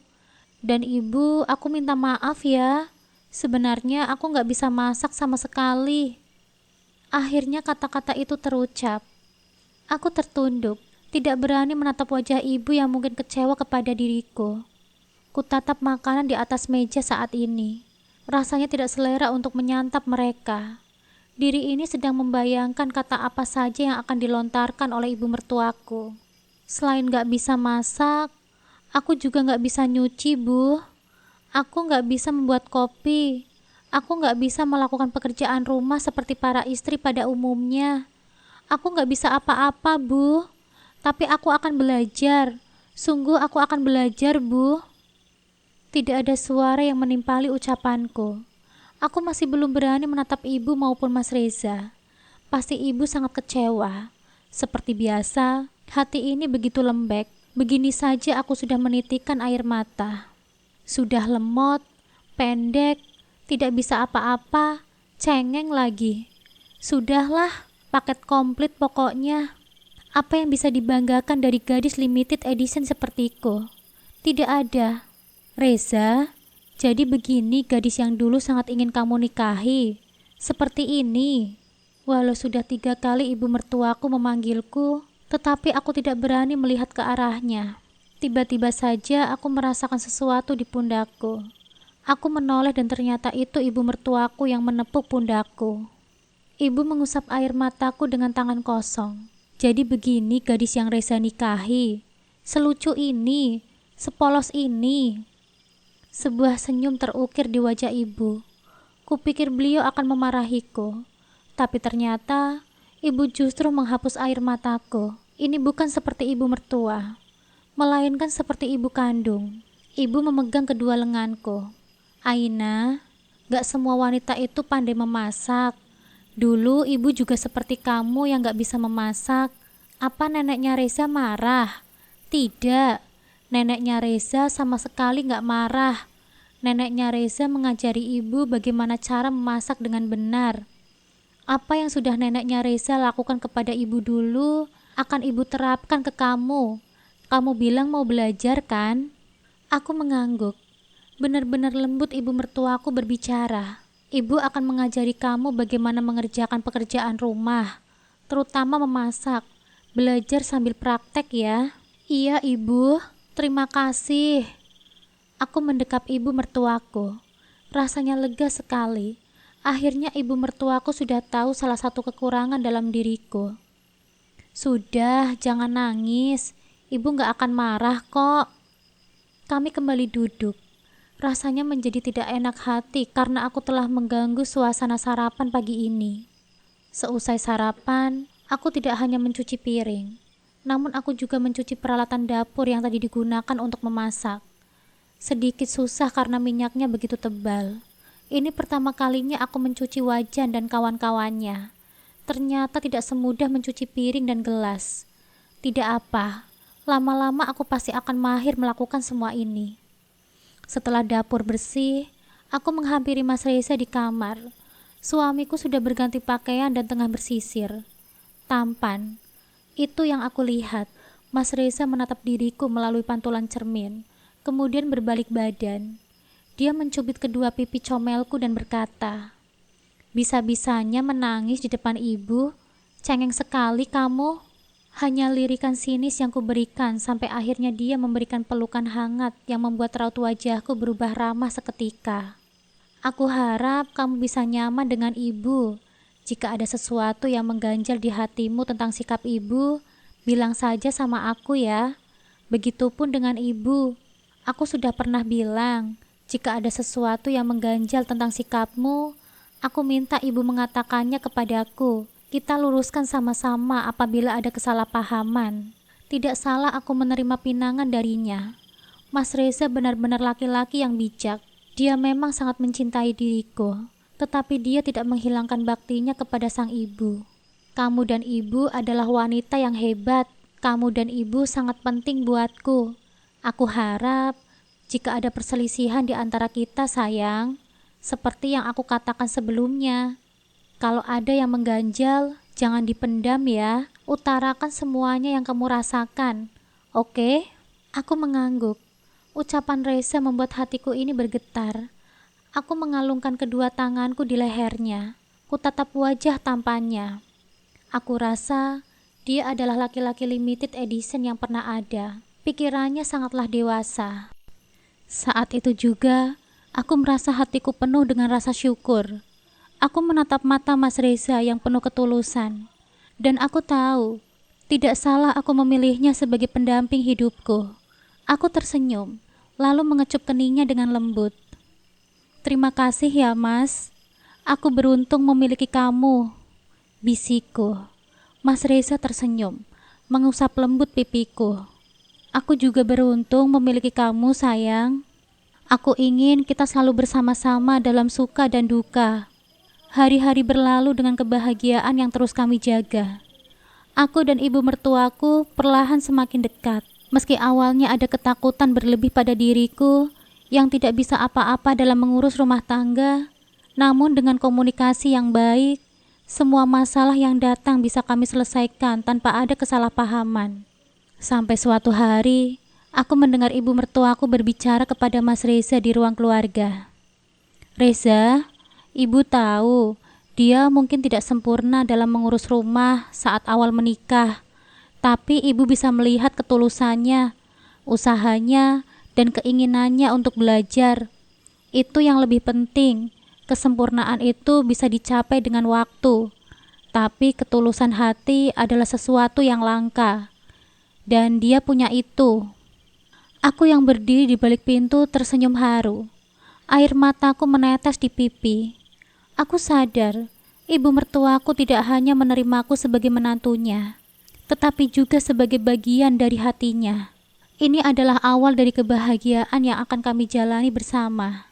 Dan ibu, aku minta maaf ya. Sebenarnya aku gak bisa masak sama sekali. Akhirnya kata-kata itu terucap. Aku tertunduk. Tidak berani menatap wajah ibu yang mungkin kecewa kepada diriku. Kutatap makanan di atas meja saat ini. Rasanya tidak selera untuk menyantap mereka. Diri ini sedang membayangkan kata apa saja yang akan dilontarkan oleh ibu mertuaku. Selain gak bisa masak, aku juga gak bisa nyuci, Bu. Aku gak bisa membuat kopi. Aku gak bisa melakukan pekerjaan rumah seperti para istri pada umumnya. Aku gak bisa apa-apa, Bu. Tapi aku akan belajar. Sungguh aku akan belajar, Bu. Tidak ada suara yang menimpali ucapanku. Aku masih belum berani menatap ibu maupun Mas Reza. Pasti ibu sangat kecewa. Seperti biasa, hati ini begitu lembek. Begini saja aku sudah menitikan air mata. Sudah lemot, pendek, tidak bisa apa-apa, cengeng lagi. Sudahlah, paket komplit pokoknya. Apa yang bisa dibanggakan dari gadis limited edition sepertiku? Tidak ada. Reza, jadi begini gadis yang dulu sangat ingin kamu nikahi. Seperti ini. Walau sudah 3 kali ibu mertuaku memanggilku, tetapi aku tidak berani melihat ke arahnya. Tiba-tiba saja aku merasakan sesuatu di pundakku. Aku menoleh dan ternyata itu ibu mertuaku yang menepuk pundakku. Ibu mengusap air mataku dengan tangan kosong. Jadi begini gadis yang Reza nikahi. Selucu ini, sepolos ini. Sebuah senyum terukir di wajah ibu. Kupikir beliau akan memarahiku. Tapi ternyata ibu justru menghapus air mataku. Ini bukan seperti ibu mertua, melainkan seperti ibu kandung. Ibu memegang kedua lenganku. Aina, gak semua wanita itu pandai memasak. Dulu ibu juga seperti kamu yang gak bisa memasak. Apa neneknya Reza marah? Tidak, neneknya Reza sama sekali gak marah. Neneknya Reza mengajari ibu bagaimana cara memasak dengan benar. Apa yang sudah neneknya Reza lakukan kepada ibu dulu, akan ibu terapkan ke kamu. Kamu bilang mau belajar kan? Aku mengangguk. Benar-benar lembut ibu mertuaku berbicara. Ibu akan mengajari kamu bagaimana mengerjakan pekerjaan rumah, terutama memasak. Belajar sambil praktek ya. Iya ibu, terima kasih. Aku mendekap ibu mertuaku. Rasanya lega sekali. Akhirnya ibu mertuaku sudah tahu salah satu kekurangan dalam diriku. Sudah, jangan nangis. Ibu gak akan marah kok. Kami kembali duduk. Rasanya menjadi tidak enak hati karena aku telah mengganggu suasana sarapan pagi ini. Seusai sarapan, aku tidak hanya mencuci piring, namun aku juga mencuci peralatan dapur yang tadi digunakan untuk memasak. Sedikit susah karena minyaknya begitu tebal. Ini pertama kalinya aku mencuci wajan dan kawan-kawannya. Ternyata tidak semudah mencuci piring dan gelas. Tidak apa, lama-lama aku pasti akan mahir melakukan semua ini. Setelah dapur bersih, aku menghampiri Mas Reza di kamar. Suamiku sudah berganti pakaian dan tengah bersisir. Tampan. Itu yang aku lihat. Mas Reza menatap diriku melalui pantulan cermin, kemudian berbalik badan. Dia mencubit kedua pipi comelku dan berkata, "Bisa-bisanya menangis di depan ibu? Cengeng sekali kamu." Hanya lirikan sinis yang kuberikan sampai akhirnya dia memberikan pelukan hangat yang membuat raut wajahku berubah ramah seketika. "Aku harap kamu bisa nyaman dengan ibu. Jika ada sesuatu yang mengganjal di hatimu tentang sikap ibu, bilang saja sama aku ya. Begitupun dengan ibu. Aku sudah pernah bilang, jika ada sesuatu yang mengganjal tentang sikapmu, aku minta ibu mengatakannya kepadaku. Kita luruskan sama-sama apabila ada kesalahpahaman. Tidak salah aku menerima pinangan darinya. Mas Reza benar-benar laki-laki yang bijak. Dia memang sangat mencintai diriku, tetapi dia tidak menghilangkan baktinya kepada sang ibu. Kamu dan ibu adalah wanita yang hebat. Kamu dan ibu sangat penting buatku. Aku harap jika ada perselisihan di antara kita, sayang, seperti yang aku katakan sebelumnya, kalau ada yang mengganjal, jangan dipendam ya. Utarakan semuanya yang kamu rasakan. Oke? Aku mengangguk. Ucapan Reza membuat hatiku ini bergetar. Aku mengalungkan kedua tanganku di lehernya. Kutatap wajah tampannya. Aku rasa dia adalah laki-laki limited edition yang pernah ada. Pikirannya sangatlah dewasa. Saat itu juga, aku merasa hatiku penuh dengan rasa syukur. Aku menatap mata Mas Reza yang penuh ketulusan. Dan aku tahu, tidak salah aku memilihnya sebagai pendamping hidupku. Aku tersenyum, lalu mengecup keningnya dengan lembut. "Terima kasih ya Mas. Aku beruntung memiliki kamu," bisikku. Mas Reza tersenyum, mengusap lembut pipiku. "Aku juga beruntung memiliki kamu, sayang. Aku ingin kita selalu bersama-sama dalam suka dan duka. Hari-hari berlalu dengan kebahagiaan yang terus kami jaga. Aku dan ibu mertuaku perlahan semakin dekat. Meski awalnya ada ketakutan berlebih pada diriku yang tidak bisa apa-apa dalam mengurus rumah tangga, namun dengan komunikasi yang baik, semua masalah yang datang bisa kami selesaikan tanpa ada kesalahpahaman. Sampai suatu hari, aku mendengar ibu mertuaku berbicara kepada Mas Reza di ruang keluarga. "Reza, ibu tahu dia mungkin tidak sempurna dalam mengurus rumah saat awal menikah, tapi ibu bisa melihat ketulusannya, usahanya, dan keinginannya untuk belajar. Itu yang lebih penting. Kesempurnaan itu bisa dicapai dengan waktu, tapi ketulusan hati adalah sesuatu yang langka, dan dia punya itu." Aku yang berdiri di balik pintu tersenyum haru. Air mataku menetes di pipi. Aku sadar, ibu mertuaku tidak hanya menerimaku sebagai menantunya, tetapi juga sebagai bagian dari hatinya. Ini adalah awal dari kebahagiaan yang akan kami jalani bersama.